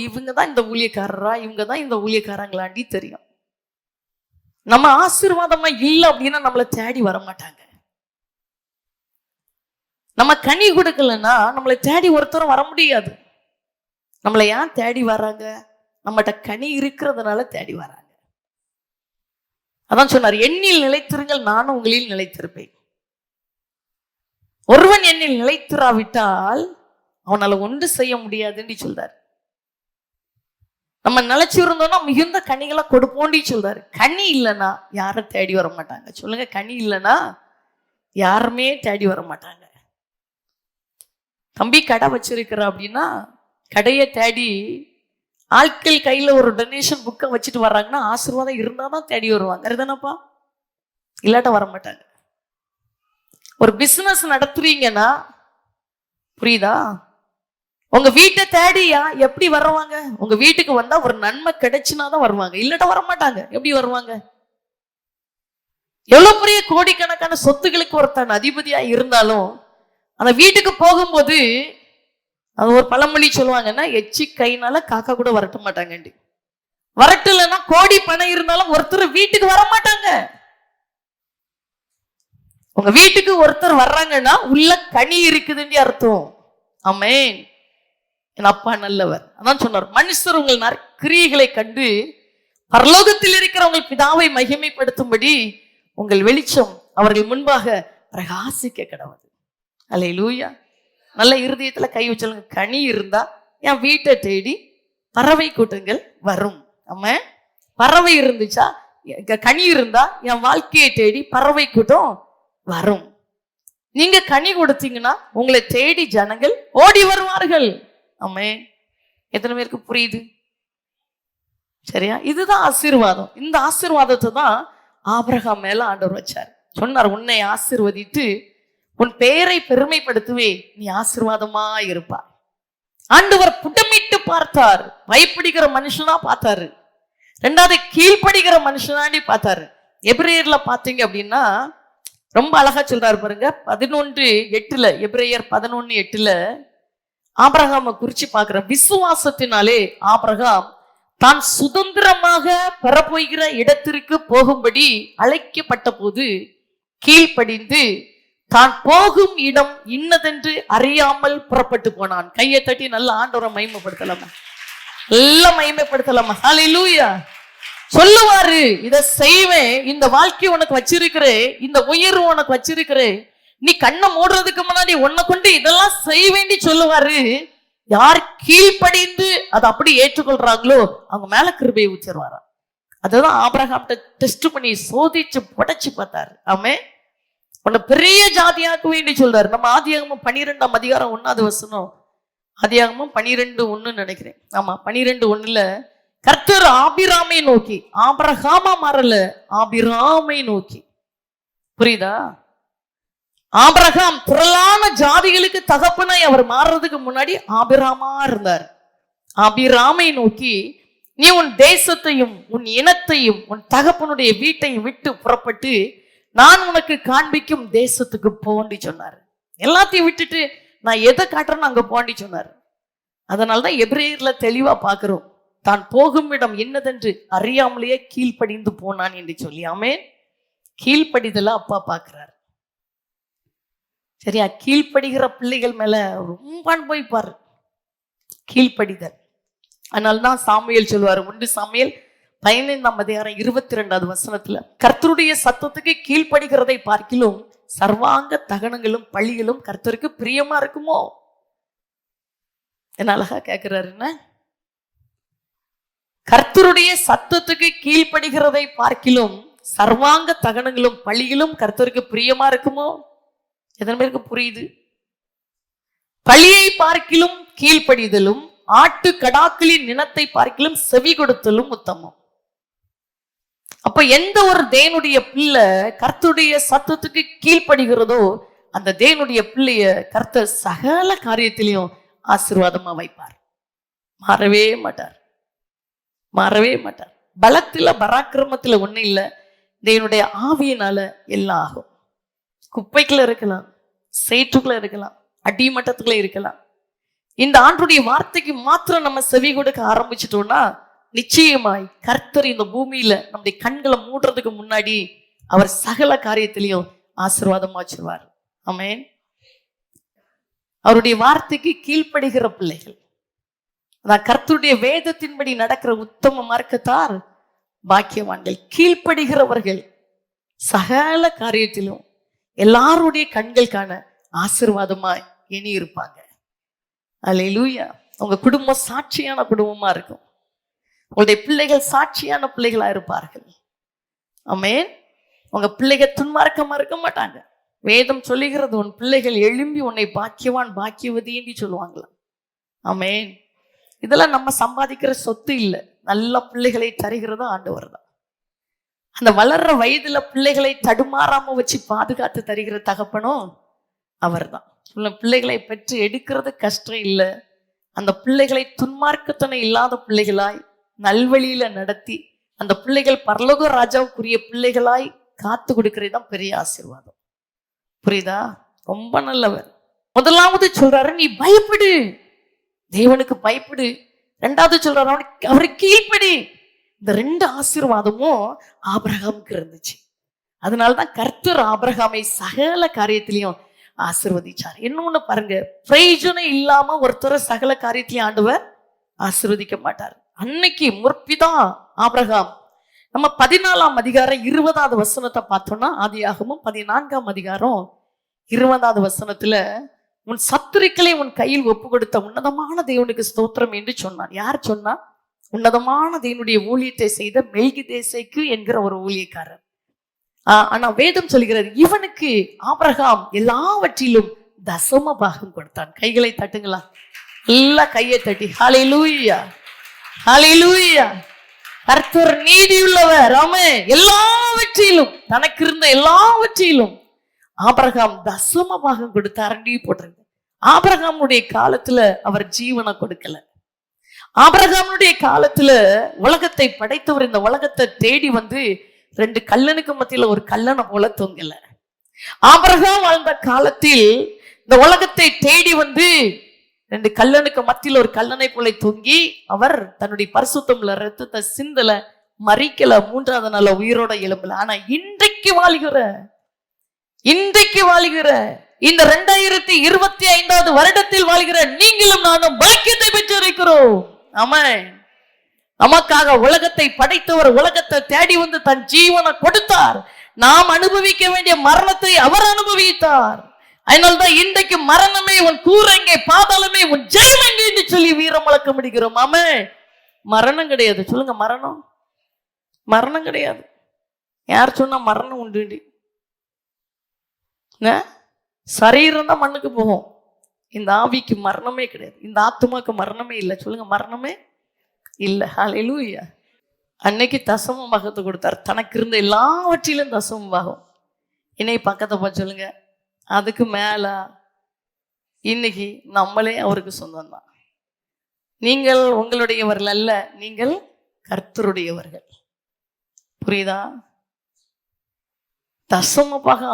இவங்க தான் இந்த ஊழியக்காரரா, இவங்க தான் இந்த ஊழியக்காரங்களாண்டி தெரியும். நம்ம ஆசீர்வாதமா இல்லை அப்படின்னா நம்மளை தேடி வர மாட்டாங்க. நம்ம கனி கொடுக்கலன்னா நம்மளை தேடி ஒருத்தரும் வர முடியாது. நம்மளை ஏன் தேடி வர்றாங்க? நம்மகிட்ட கனி இருக்கிறதுனால தேடி வராங்க. அதான் சொன்னார், என்னில் நிலைத்திருங்கள், நானும் உங்களில் நிலைத்திருப்பேன். ஒருவன் என்னில் நிலைத்திராவிட்டால் அவனால ஒன்று செய்ய முடியாதுன்னு சொல்றாரு. நம்ம நிலைச்சு இருந்தோம்னா மிகுந்த கனிகளை கொடுப்போண்டி சொல்றாரு. கனி இல்லைன்னா யாரும் தேடி வர மாட்டாங்க. சொல்லுங்க, கனி இல்லைன்னா யாருமே தேடி வர மாட்டாங்க. தம்பி கடை வச்சிருக்கிற அப்படின்னா கடையை தேடி ஆட்கள் கையில ஒரு டொனேஷன் புக்கை வச்சுட்டு வர்றாங்கன்னா ஆசீர்வாதம் இருந்தாதான் தேடி வருவாங்க. சரிதானப்பா? இல்லாட்ட வர மாட்டாங்க. ஒரு பிசினஸ் நடத்துறீங்கன்னா, புரியுதா, உங்க வீட்டை தேடியா எப்படி வருவாங்க? உங்க வீட்டுக்கு வந்தா ஒரு நன்மை கிடைச்சுனாதான் வருவாங்க, இல்லாட்ட வர மாட்டாங்க. எப்படி வருவாங்க? எவ்வளவு பெரிய கோடிக்கணக்கான சொத்துக்களுக்கு ஒருத்தன் அதிபதியா இருந்தாலும் அந்த வீட்டுக்கு போகும்போது அது ஒரு பழமொழி சொல்லுவாங்கன்னா, எச்சி கைனால காக்கா கூட வரட்ட மாட்டாங்க. வரட்டுலன்னா கோடி பணம் இருந்தாலும் ஒருத்தர் வீட்டுக்கு வர மாட்டாங்க. உங்க வீட்டுக்கு ஒருத்தர் வர்றாங்கன்னா உள்ள கனி இருக்குதுன்னு அர்த்தம். ஆமென். என் அப்பா நல்லவர். அதான் சொன்னார், மனுஷர் உங்கள் கிரியைகளை கண்டு பரலோகத்தில் இருக்கிற உங்கள் பிதாவை மகிமைப்படுத்தும்படி உங்கள் வெளிச்சம் அவர்கள் முன்பாக பிரகாசிக்க கடவுது. அல்லேலூயா. நல்ல இருதயத்துல கை வச்சலுங்க. கனி இருந்தா என் வீட்டை தேடி பறவை கூட்டங்கள் வரும். ஆமா, பறவை இருந்துச்சா, கனி இருந்தா என் வாழ்க்கையை தேடி பறவை கூட்டம் வரும். நீங்க கனி கொடுத்தீங்கன்னா உங்களை தேடி ஜனங்கள் ஓடி வருவார்கள். ஆமே, எத்தனை பேருக்கு புரியுது? சரியா? இதுதான் ஆசீர்வாதம். இந்த ஆசீர்வாதத்தை தான் ஆபிரகாம் மேல ஆண்டவர் வச்சார். சொன்னார், உன்னை ஆசீர்வதித்து உன் பெயரை பெருமைப்படுத்துவே, நீ ஆசீர்வாதமா இருப்பார். ஆண்டவர் புடமிட்டு பார்த்தார். பயப்படுகிற மனுஷனா பார்த்தாரு. ரெண்டாவது கீழ்ப்படுகிற மனுஷனாண்டி பார்த்தாரு. எபிரேயர்ல பாத்தீங்க அப்படின்னா ரொம்ப அழகா சொல்றாரு பாருங்க. 11:8 எபிரேயர் 11:8 ஆபிரகாமை குறிச்சு பார்க்கிற, விசுவாசத்தினாலே ஆபிரகாம் தான் சுதந்திரமாக பெறப்போகிற இடத்திற்கு போகும்படி அழைக்கப்பட்ட போது கீழ்ப்படிந்து தான் போகும் இடம் இன்னதென்று அறியாமல் புறப்பட்டு போனான். கையை தட்டி நல்ல ஆண்டவரை மகிமைப்படுத்தலாமா? நல்லா மகிமைப்படுத்தலாமா? ஹல்லேலூயா. சொல்லுவாரு, இதை செய்வேன், இந்த வாழ்க்கை உனக்கு வச்சிருக்கிறேன், இந்த உயர்வு உனக்கு வச்சிருக்கிறேன், நீ கண்ணை மூடுறதுக்கு முன்னாடி உன்னை கொண்டு இதெல்லாம் செய்வேண்டி சொல்லுவாரு. யார் கீழ்ப்படிந்து அதை அப்படி ஏற்றுக்கொள்றாங்களோ அவங்க மேல கிருபையை ஊற்றிடுவாராம். அதுதான் ஆபிரகாம் டெஸ்ட் பண்ணி சோதிச்சு புடைச்சு பார்த்தாரு. ஆமே, உன்னை பெரிய ஜாதியாக்க வேண்டி சொல்றாரு. நம்ம ஆதியாகமம் 12ஆம் அதிகாரம் 1வது வசனம், ஆதியாகமம் 12:1 நினைக்கிறேன். ஆமா, 12:1 கர்த்தர் ஆபிராமை நோக்கி, ஆபிரகாமா மாறல, ஆபிராமை நோக்கி. புரியுதா? ஆபிரகாம் திரளான ஜாதிகளுக்கு தகப்பனாய் அவர் மாறுறதுக்கு முன்னாடி ஆபிராமா இருந்தார். ஆபிராமை நோக்கி, நீ உன் தேசத்தையும் உன் இனத்தையும் உன் தகப்பனுடைய வீட்டையும் விட்டு புறப்பட்டு நான் உனக்கு காண்பிக்கும் தேசத்துக்கு போண்டி சொன்னார். எல்லாத்தையும் விட்டுட்டு நான் எதை காட்டுறேன்னு அங்க போண்டி சொன்னார். அதனால்தான் எபிரேயர்ல தெளிவா பாக்குறோம், தான் போகும் இடம் என்னதென்று அறியாமலேயே கீழ்ப்படிந்து போனான் என்று சொல்லி. ஆமென். கீழ்ப்படிதல அப்பா பார்க்கிறார். சரியா? கீழ்ப்படுகிற பிள்ளைகள் மேல ரொம்ப அனுபவிப்பாரு கீழ்ப்படிதல். அதனால்தான் சாமுவேல் சொல்லுவாரு, 1 சாமுவேல் 15ஆம் அதிகாரம் 22வது வசனத்துல, கர்த்தருடைய சத்தத்துக்கு கீழ்ப்படுகிறதை பார்க்கிலும் சர்வாங்க தகனங்களும் பள்ளிகளும் கர்த்தருக்கு பிரியமா இருக்குமோ. என்ன அழகா கேட்கிறாரு. என்ன? கர்த்தருடைய சத்தத்துக்கு கீழ்ப்படுகிறதை பார்க்கிலும் சர்வாங்க தகனங்களும் பள்ளிகளும் கர்த்தருக்கு பிரியமா இருக்குமோ. எத்தனை பேருக்கு புரியுது? பழியை பார்க்கிலும் கீழ்ப்படிதலும் ஆட்டு கடாக்களின் நினத்தை பார்க்கிலும் செவி கொடுத்தலும் உத்தமம். அப்ப எந்த ஒரு தேவனுடைய பிள்ளை கர்த்தருடைய சத்தத்துக்கு கீழ்ப்படுகிறதோ அந்த தேவனுடைய பிள்ளைய கர்த்தர் சகல காரியத்திலையும் ஆசீர்வாதமா வைப்பார். மாறவே மாட்டார், மாறவே மாட்டார். பலத்துல பராக்கிரமத்துல ஒண்ணு இல்லை, தேவனுடைய ஆவியினால எல்லாம் ஆகும். குப்பைக்குள்ள இருக்கலாம், சேற்றுக்குள்ள இருக்கலாம், அடிமட்டத்துக்குள்ள இருக்கலாம். இந்த ஆண்டுடைய வார்த்தைக்கு மாத்திரம் நம்ம செவி கொடுக்க ஆரம்பிச்சிட்டோம்னா நிச்சயமாய் கர்த்தர் இந்த பூமியில நம்முடைய கண்களை மூடுறதுக்கு முன்னாடி அவர் சகல காரியத்திலையும் ஆசீர்வாதமா வச்சிருவார். ஆமென். அவருடைய வார்த்தைக்கு கீழ்ப்படுகிற பிள்ளைகள், அதான் கர்த்தருடைய வேதத்தின்படி நடக்கிற உத்தம மார்க்கத்தார் பாக்கியவான்கள். கீழ்ப்படுகிறவர்கள் சகல காரியத்திலும் எல்லாருடைய கண்களுக்கான ஆசீர்வாதமா இனி இருப்பாங்க. அல்லேலூயா. உங்க குடும்பம் சாட்சியான குடும்பமா இருக்கும். உங்களுடைய பிள்ளைகள் சாட்சியான பிள்ளைகளா இருப்பார்கள். ஆமென். உங்க பிள்ளைகள் துன்மார்க்கமா இருக்க மாட்டாங்க. வேதம் சொல்லுகிறது, உன் பிள்ளைகள் எழும்பி உன்னை பாக்கியவான் பாக்கியவதி என்று சொல்லுவாங்களாம். ஆமென். இதெல்லாம் நம்ம சம்பாதிக்கிற சொத்து இல்லை. நல்ல பிள்ளைகளை தருகிறது ஆண்டவர் தான். அந்த வளர்ற வயதுல பிள்ளைகளை தடுமாறாம வச்சு பாதுகாத்து தருகிற தகப்பனும் அவர் தான். பிள்ளைகளை பெற்று எடுக்கிறது கஷ்டம் இல்லை. அந்த பிள்ளைகளை துன்மார்க்கத்தனை இல்லாத பிள்ளைகளாய் நல்வழியில நடத்தி அந்த பிள்ளைகள் பரலோக ராஜாவுக்குரிய பிள்ளைகளாய் காத்து கொடுக்கறது தான் பெரிய ஆசீர்வாதம். புரியுதா? ரொம்ப நல்லவர். முதலாவது சொல்றாரு, நீ பயப்படு, தேவனுக்கு பயப்படு. ரெண்டாவது சொல்றாரு, அவருக்கு கீழ்ப்படி. இந்த 2 ஆசீர்வாதமும் ஆபிரகாமுக்கு இருந்துச்சு. அதனாலதான் கர்த்தர் ஆபிரகாமை சகல காரியத்திலையும் ஆசீர்வதிச்சார். இன்னொன்னு பாருங்க, பிரயோஜனம் இல்லாம ஒருத்தர் சகல காரியத்திலையும் ஆண்டவர் ஆசீர்வதிக்க மாட்டார். அன்னைக்கு முற்பிதா ஆபிரகாம், நம்ம 14ஆம் அதிகாரம் 20வது வசனத்தை பார்த்தோம்னா, ஆதியாகமம் 14ஆம் அதிகாரம் 20வது வசனத்துல, உன் சத்துருக்களை உன் கையில் ஒப்பு கொடுத்த உன்னதமான தேவனுக்கு ஸ்தோத்திரம் என்று சொன்னான். யார் சொன்னா? உன்னதமான தேவனுடைய ஊழியத்தை செய்த மெல்கிதேசேக்கு என்கிற ஒரு ஊழியக்காரர். ஆனா வேதம் சொல்கிறது, இவனுக்கு ஆபிரகாம் எல்லாவற்றிலும் தசம பாகம் கொடுத்தான். கைகளை தட்டுங்களா, எல்லா கையை தட்டி ஹல்லேலூயா, ஹல்லேலூயா. கர்த்தர் நீதி உள்ளவர். ஆமென். எல்லாவற்றிலும், தனக்கு இருந்த எல்லாவற்றிலும் ஆபிரகாம் தசம பாகம் கொடுத்தாரண்டி போட்டிருக்கு. ஆபிரகாமுடைய காலத்துல அவர் ஜீவனை கொடுக்கல. ஆபிரகாமுடைய காலத்துல உலகத்தை படைத்தவர் இந்த உலகத்தை தேடி வந்து 2 கல்லனுக்கு மத்தியில ஒரு கல்லனை போல தொங்கல. ஆபிரகாம் வாழ்ந்த காலத்தில் இந்த உலகத்தை தேடி வந்து 2 கல்லனுக்கு மத்தியில ஒரு கல்லனை போல தொங்கி அவர் தன்னுடைய பரிசுத்தம்ல ரத்தத்தை சிந்தல, மறிக்கல, 3வது நாள் உயிரோட எழும்பல. ஆனா இன்றைக்கு வாழ்கிற இந்த 2025வது வருடத்தில் வாழ்கிற நீங்களும் நானும் பாக்கியத்தை பெற்றிருக்கிறோம். ஆமென். நமக்காக உலகத்தை படைத்தவர் உலகத்தை தேடி வந்து தன் ஜீவனை கொடுத்தார். நாம் அனுபவிக்க வேண்டிய மரணத்தை அவர் அனுபவித்தார். அதனால்தான் இன்றைக்கு மரணமே உன் கூரெங்கே, பாதாளமே உன் ஜெயம் எங்கே என்று சொல்லி வீரம் முழக்க முடிகிறோம். ஆமென். மரணம் கிடையாது. சொல்லுங்க, மரணம் கிடையாது. யார் சொன்னா மரணம் உண்டு? சரீரம் தான் மண்ணுக்கு போகும். இந்த ஆவிக்கு மரணமே கிடையாது. இந்த ஆத்துமாக்கு மரணமே இல்லை. சொல்லுங்க, மரணமே இல்லை. ஹல்லேலூயா. அன்னைக்கு தசம பாகத்தை கொடுத்தார். தனக்கு இருந்த எல்லாவற்றிலும் தசம பாகம். இன்னைக்கு பக்கத்தை பார்த்து சொல்லுங்க, அதுக்கு மேல இன்னைக்கு நம்மளே அவருக்கு சொந்தம் தான். நீங்கள் உங்களுடையவர்கள் அல்ல, நீங்கள் கர்த்தருடையவர்கள். புரியுதா? தசம பாகம்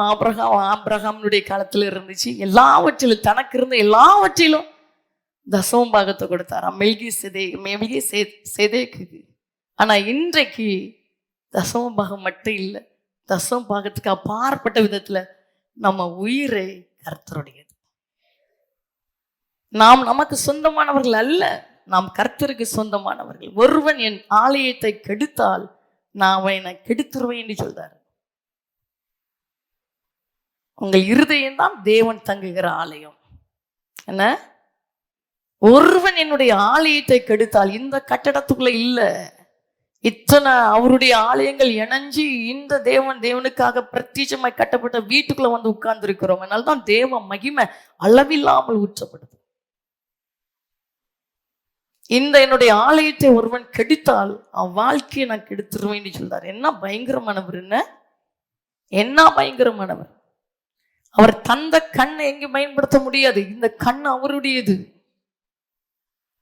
ஆபிரகாமுடைய காலத்துல இருந்துச்சு. எல்லாவற்றிலும், தனக்கு இருந்த எல்லாவற்றிலும் தசம பாகத்தை கொடுத்தார் மெல்கிசேதேக்கு. ஆனா இன்றைக்கு தசம பாகம் மட்டும் இல்லை, தசம பாகத்துக்கு அப்பாற்பட்ட விதத்துல நம்ம உயிரை கர்த்தருடையது. நாம் நமக்கு சொந்தமானவர்கள் அல்ல, நாம் கர்த்தருக்கு சொந்தமானவர்கள். ஒருவன் என் ஆலயத்தை கெடுத்தால் நான் அவனை கெடுத்துருவேன் என்று சொல்றாரு. உங்கள் இருதயம் தான் தேவன் தங்குகிற ஆலயம். என்ன? ஒருவன் என்னுடைய ஆலயத்தை கெடுத்தால், இந்த கட்டடத்துக்குள்ள இல்ல, இத்தனை அவருடைய ஆலயங்கள் இணைஞ்சு இந்த தேவனுக்காக பிரத்யேகமாய் கட்டப்பட்ட வீட்டுக்குள்ள வந்து உட்கார்ந்து இருக்கிறோம். அதனால்தான் தேவ மகிமை அளவில்லாமல் ஊற்றப்படுது. இந்த என்னுடைய ஆலயத்தை ஒருவன் கெடுத்தால் அவன் வாழ்க்கையை நான் கெடுத்துருவேன் சொல்றாரு. என்ன பயங்கரமானவர்! என்ன பயங்கரமானவர்! அவர் தந்த கண்ணை எங்கேயும் பயன்படுத்த முடியாது. இந்த கண் அவருடையது.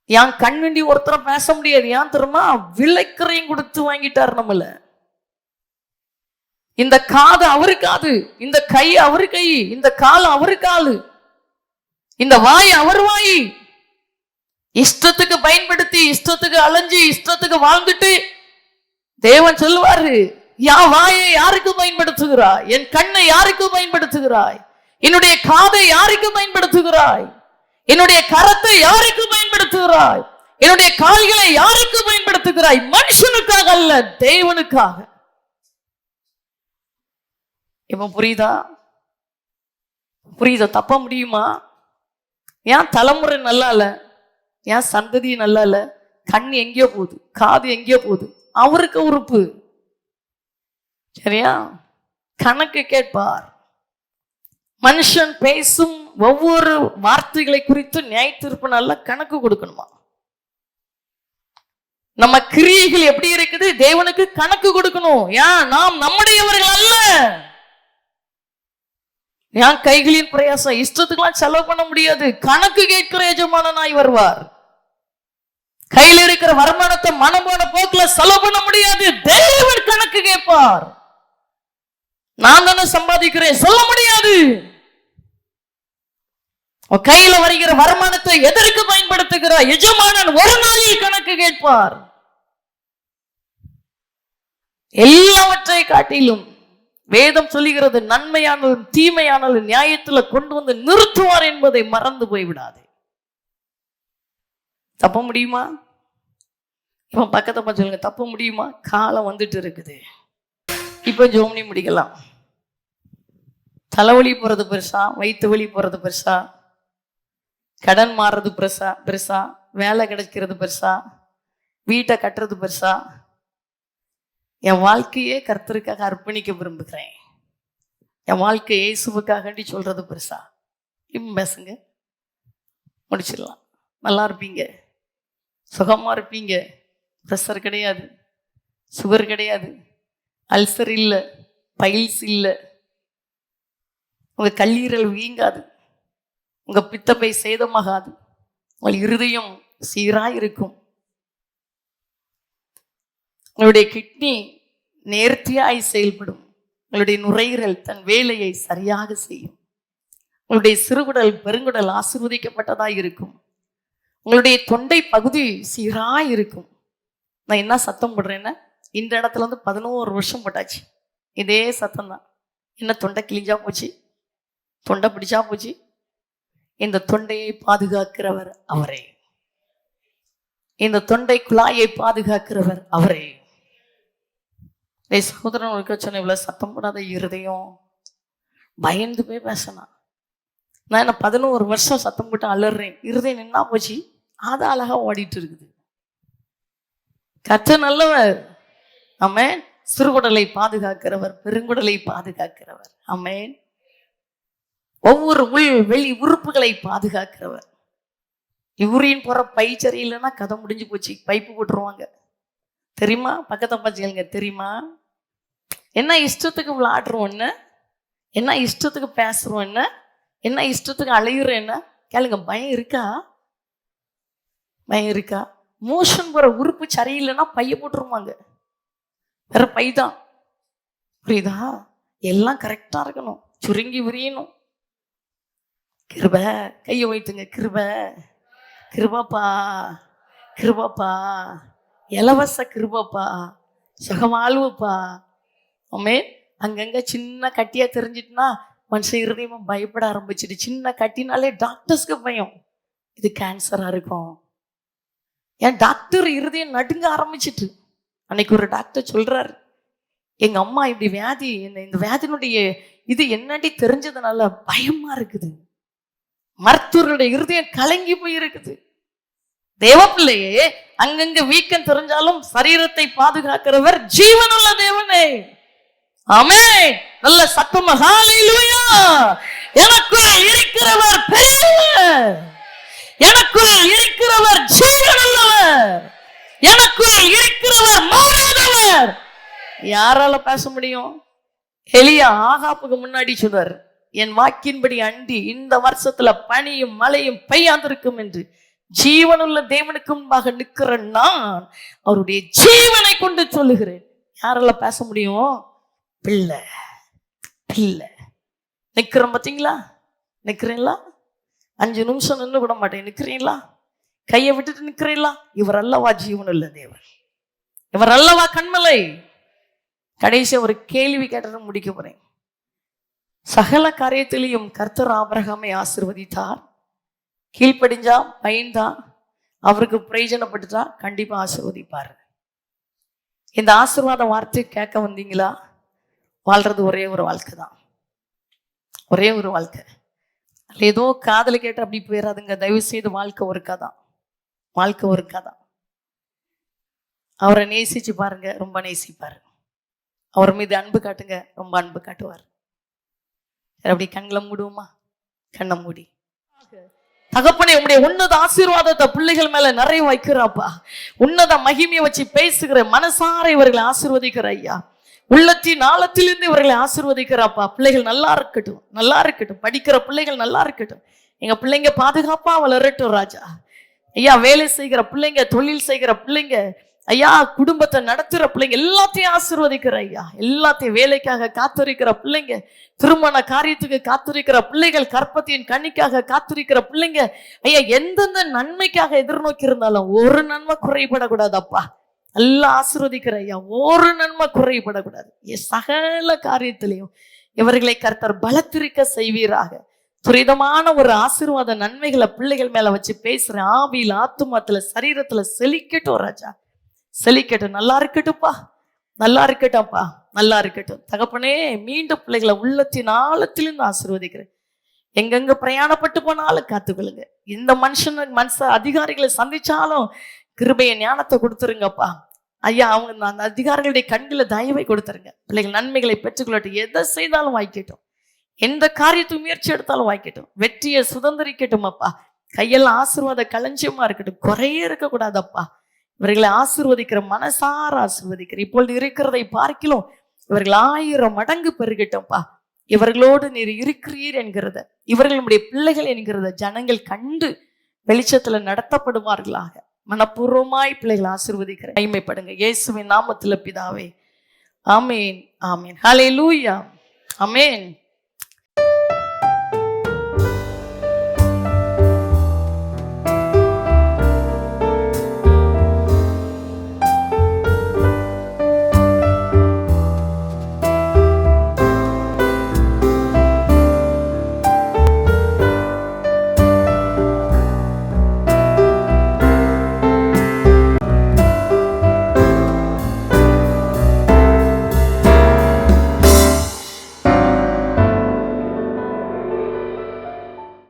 என் கண் வேண்டி ஒருத்தரை பேச முடியாது. ஏன் தெரியுமா? விலைக்கரையும் கொடுத்து வாங்கிட்டார் நம்மள. இந்த காது அவரு காது, இந்த கை அவரு கை, இந்த கால் அவரு காலு, இந்த வாய் அவர் வாய். இஷ்டத்துக்கு பயன்படுத்தி, இஷ்டத்துக்கு அலைஞ்சு, இஷ்டத்துக்கு வாழ்ந்துட்டு தேவன் சொல்லுவாரு, என் வாயை யாருக்கு பயன்படுத்துகிறாய்? என் கண்ணை யாருக்கு பயன்படுத்துகிறாய்? என்னுடைய காதை யாருக்கு பயன்படுத்துகிறாய்? என்னுடைய கரத்தை யாருக்கு பயன்படுத்துகிறாய்? என்னுடைய கால்களை யாருக்கு பயன்படுத்துகிறாய்? மனுஷனுக்காக அல்ல, தேவனுக்காக. இப்ப புரியுதா? தப்ப முடியுமா? ஏன் தலைமுறை நல்லா இல்ல, ஏன் சந்ததி நல்லா இல்ல, கண் எங்கேயோ போகுது, காது எங்கேயோ போகுது, அவருக்கு உறுப்பு. சரியா? கணக்கு கேட்பார். மனுஷன் பேசும் ஒவ்வொரு வார்த்தைகளை குறித்து நியாய தீர்ப்பு நல்லா கணக்கு கொடுக்கணுமா? நம்ம கிரியைகள் எப்படி இருக்குது? தேவனுக்கு கணக்கு கொடுக்கணும். ஏன்? நாம் நம்முடையவர்கள் அல்ல. ஏன் கைகளின் பிரயாசம் இஷ்டத்துக்கெல்லாம் செலவு பண்ண முடியாது. கணக்கு கேட்கிற எஜமானனாய் வருவார். கையில் இருக்கிற வருமானத்தை மனம் போன போக்குல செலவு பண்ண முடியாது. தேவன் கணக்கு கேட்பார். நான் தானே சம்பாதிக்கிறேன் சொல்ல முடியாது. கையில வருகிற வருமானத்தை எதற்கு பயன்படுத்துகிறார்? எஜமானன் ஒரு நாளில் கணக்கு கேட்பார். எல்லாவற்றை காட்டிலும் வேதம் சொல்லுகிறது, நன்மையானாலும் தீமையானாலும் நியாயத்துல கொண்டு வந்து நிறுத்துவார் என்பதை மறந்து போய்விடாது. தப்ப முடியுமா? இப்ப பக்கத்தை சொல்லுங்க, தப்ப முடியுமா? காலம் வந்துட்டு இருக்குது. இப்ப ஜோம்னி முடிக்கலாம். தலைவலி போறது பெருசா, வயிற்று வலி போறது பெருசா, கடன் மாறுறது பெருசா, வேலை கிடைக்கிறது பெருசா, வீட்டை கட்டுறது பெருசா, என் வாழ்க்கையே கர்த்தருக்காக அர்ப்பணிக்க விரும்புகிறேன், என் வாழ்க்கை இயேசுவுக்காக சொல்றது பெருசா? இப்ப பேசுங்க, முடிச்சிடலாம். நல்லா இருப்பீங்க, சுகமா இருப்பீங்க. ப்ரெஷர் கிடையாது, சுகர் கிடையாது, அல்சர் இல்லை, பைல்ஸ் இல்லை, உங்க கல்லீரல் வீங்காது, உங்க பித்தப்பை சேதமாகாது, உங்கள் இருதயம் சீராய் இருக்கும், உங்களுடைய கிட்னி நேர்த்தியாய் செயல்படும், உங்களுடைய நுரையீரல் தன் வேலையை சரியாக செய்யும், உங்களுடைய சிறுகுடல் பெருங்குடல் ஆசீர்வதிக்கப்பட்டதாய் இருக்கும், உங்களுடைய தொண்டை பகுதி சீராய் இருக்கும். நான் என்ன சத்தம் போடுறேன்னா, இந்த இடத்துல 11 வருஷம் போட்டாச்சு, இதே சத்தம் தான். என்ன தொண்டை கிழிஞ்சா போச்சு, தொண்டை பிடிச்சா போச்சு. இந்த தொண்டையை பாதுகாக்கிறவர் அவரே, இந்த தொண்டை குழாயை பாதுகாக்கிறவர் அவரே. சகோதரன் இருக்க சொன்ன, இவ்வளவு சத்தம் போடாத இருதயம், பயந்து போய் பேசினா. நான் என்ன 11 வருஷம் சத்தம் போட்டு அலறேன், இருதயம் நின்னா போச்சு, அது அழகா ஓடிட்டு இருக்குது. கர்த்தர் நல்லவர். ஆமென். சிறுகுடலை பாதுகாக்கிறவர், பெருங்குடலை பாதுகாக்கிறவர். ஆமென். ஒவ்வொரு வெளி உறுப்புகளை பாதுகாக்கிறவர். யூரின் போற பை சரியில்லைன்னா கதை முடிஞ்சு போச்சு, பைப்பு போட்டுருவாங்க. தெரியுமா? பக்கத்தை பார்த்துங்க. தெரியுமா? என்ன இஷ்டத்துக்கு விளையாடுறோம், என்ன இஷ்டத்துக்கு பேசுறோம், என்ன இஷ்டத்துக்கு அலையுறோம், என்ன கேளுங்க. பயம் இருக்கா? பயம் இருக்கா? மோஷன் போற உறுப்பு சரியில்லைன்னா பைய போட்டுருவாங்க, வேற பை தான். புரியுதா? எல்லாம் கரெக்டா இருக்கணும், சுருங்கி விரியணும். கிருப, கையை வைத்துங்க. கிருப, கிருபாப்பா, கிருபாப்பா, இலவச கிருபாப்பா, சுகமாழ்வுப்பா. ஆமே. அங்கங்க சின்ன கட்டியா தெரிஞ்சிட்டுனா மனுஷன் இருதயமா பயப்பட ஆரம்பிச்சிட்டு. சின்ன கட்டினாலே டாக்டர்ஸ்க்கு பயம், இது கேன்சரா இருக்கும். என் டாக்டர் இருதயம் நடுங்க ஆரம்பிச்சிட்டு. அன்னைக்கு ஒரு டாக்டர் சொல்றாரு, எங்க அம்மா இப்படி வியாதி, இந்த வியாதியினுடைய இது என்னடி தெரிஞ்சதுனால பயமா இருக்குது. மருத்துவர்களுடைய இருதயம் கலங்கி போய் இருக்குது. தேவப்பிள்ளையே, அங்கங்க வீக்கம் தெரிஞ்சாலும் சரீரத்தை பாதுகாக்கிறவர் ஜீவனுள்ள தேவனே. ஆமென். நல்ல சத்தமா ஹல்லேலூயா. எனக்குள் இருக்கிறவர் பெரியவர், எனக்குள் இருக்கிறவர் ஜீவனுள்ளவர், எனக்குள் இருக்கிறவர் மாறாதவர். யாரால பேச முடியும்? எலியா ஆகாப்புக்கு முன்னாடி சொல்றாரு, என் வாக்கின்படி அண்டி இந்த வருஷத்துல பனியும் மழையும் பெய்யாதிருக்கும் என்று ஜீவனுள்ள தேவனுக்கு முன்பாக நிற்கிற நான் அவருடைய ஜீவனை கொண்டு சொல்லுகிறேன். யாரால பேச முடியும்? பிள்ளை பிள்ளை நிக்கிறோம். பார்த்தீங்களா? நிக்கிறீங்களா? 5 நிமிஷம் நின்று விட மாட்டேன். நிக்கிறீங்களா? கையை விட்டுட்டு நிக்கிறீங்களா? இவர் அல்லவா ஜீவனுள்ள தேவன், இவர் அல்லவா கண்மலை. கடைசி ஒரு கேள்வி கேட்டு முடிக்க போறேன். சகல காரியத்திலையும் கர்த்தர் ஆபிரகாமை ஆசீர்வதித்தார். கீழ்ப்படிஞ்சா, பயந்தா, அவருக்கு பிரயோஜனப்பட்டுட்டா கண்டிப்பா ஆசீர்வதிப்பார். இந்த ஆசீர்வாத வார்த்தை கேட்க வந்தீங்களா? வாழ்றது ஒரே ஒரு வாழ்க்கை தான், ஒரே ஒரு வாழ்க்கை. ஏதோ காதல கேட்டு அப்படி போயிடாதுங்க. தயவு செய்து வாழ்க்கை ஒரு கதான், வாழ்க்கை ஒரு கதான். அவரை நேசிச்சு பாருங்க, ரொம்ப நேசிப்பாரு. அவர் மீது அன்பு காட்டுங்க, ரொம்ப அன்பு காட்டுவார். அப்படி கண்களை மூடுவோமா? கண்ணை மூடி தகப்பனே உம்முடைய உன்னத ஆசீர்வாதத்தை பிள்ளைகள் மேல நிறைய வைக்கிறாப்பா. உன்னத மகிமையை வச்சு பேசுகிற மனசார இவர்களை ஆசீர்வதிக்கிற ஐயா. உள்ளத்தின் ஆழத்திலிருந்து இவர்களை ஆசீர்வதிக்கிறாப்பா. பிள்ளைகள் நல்லா இருக்கட்டும், நல்லா இருக்கட்டும். படிக்கிற பிள்ளைகள் நல்லா இருக்கட்டும். எங்க பிள்ளைங்க பாதுகாப்பா வளரட்டும் ராஜா. ஐயா, வேலை செய்கிற பிள்ளைங்க, தொழில் செய்கிற பிள்ளைங்க, ஐயா குடும்பத்தை நடத்துகிற பிள்ளைங்க எல்லாத்தையும் ஆசீர்வதிக்கிற ஐயா. எல்லாத்தையும் வேலைக்காக காத்திருக்கிற பிள்ளைங்க, திருமண காரியத்துக்கு காத்திருக்கிற பிள்ளைகள், கற்பத்தின் கண்ணிக்காக காத்திருக்கிற பிள்ளைங்க, ஐயா எந்தெந்த நன்மைக்காக எதிர்நோக்கி இருந்தாலும் ஒரு நன்மை குறைபடக்கூடாது அப்பா. எல்லாம் ஆசீர்வதிக்கிற ஐயா. ஒரு நன்மை குறைபடக்கூடாது. சகல காரியத்திலையும் இவர்களை கர்த்தர் பலத்திருக்க செய்வீராக. துரிதமான ஒரு ஆசீர்வாத நன்மைகளை பிள்ளைகள் மேல வச்சு பேசுறேன். ஆவியில், ஆத்துமத்துல, சரீரத்துல செழிக்கட்டும் ராஜா, செழிக்கட்டும். நல்லா இருக்கட்டும்ப்பா, நல்லா இருக்கட்டும்ப்பா, நல்லா இருக்கட்டும். தகப்பனே, மீண்டும் பிள்ளைகளை உள்ளத்தின் ஆழத்திலிருந்து ஆசீர்வதிக்கிறேன். எங்கெங்க பிரயாணப்பட்டு போனாலும் காத்துக்கொள்ளுங்க. இந்த மனுஷ அதிகாரிகளை சந்திச்சாலும் கிருபையை ஞானத்தை கொடுத்துருங்கப்பா ஐயா. அவங்க அந்த அதிகாரிகளுடைய கண்களை தயவை கொடுத்துருங்க. பிள்ளைகள் நன்மைகளை பெற்றுக்கொள்ளட்டும். எதை செய்தாலும் வாய்க்கட்டும், எந்த காரியத்துக்கு முயற்சி எடுத்தாலும் வாய்க்கட்டும். வெற்றியை சுதந்திரிக்கட்டும் அப்பா. கையெல்லாம் ஆசீர்வாத களஞ்சியமா இருக்கட்டும், குறையே இருக்கக்கூடாதப்பா. இவர்களை ஆசீர்வதிக்கிற மனசார ஆசீர்வதிக்கிற. இப்பொழுது இருக்கிறதை பார்க்கிலும் இவர்கள் 1000 மடங்கு பெருகட்டும்ப்பா. இவர்களோடு நீர் இருக்கிறீர் என்கிறத, இவர்களுடைய பிள்ளைகள் என்கிறத ஜனங்கள் கண்டு வெளிச்சத்துல நடத்தப்படுவார்களாக. மனப்பூர்வமாய் பிள்ளைகளை ஆசீர்வதிக்கிற. மகிமைப்படுங்க இயேசுவின் நாமத்துல பிதாவே. ஆமேன், ஆமேன். ஹல்லேலூயா, ஆமேன்.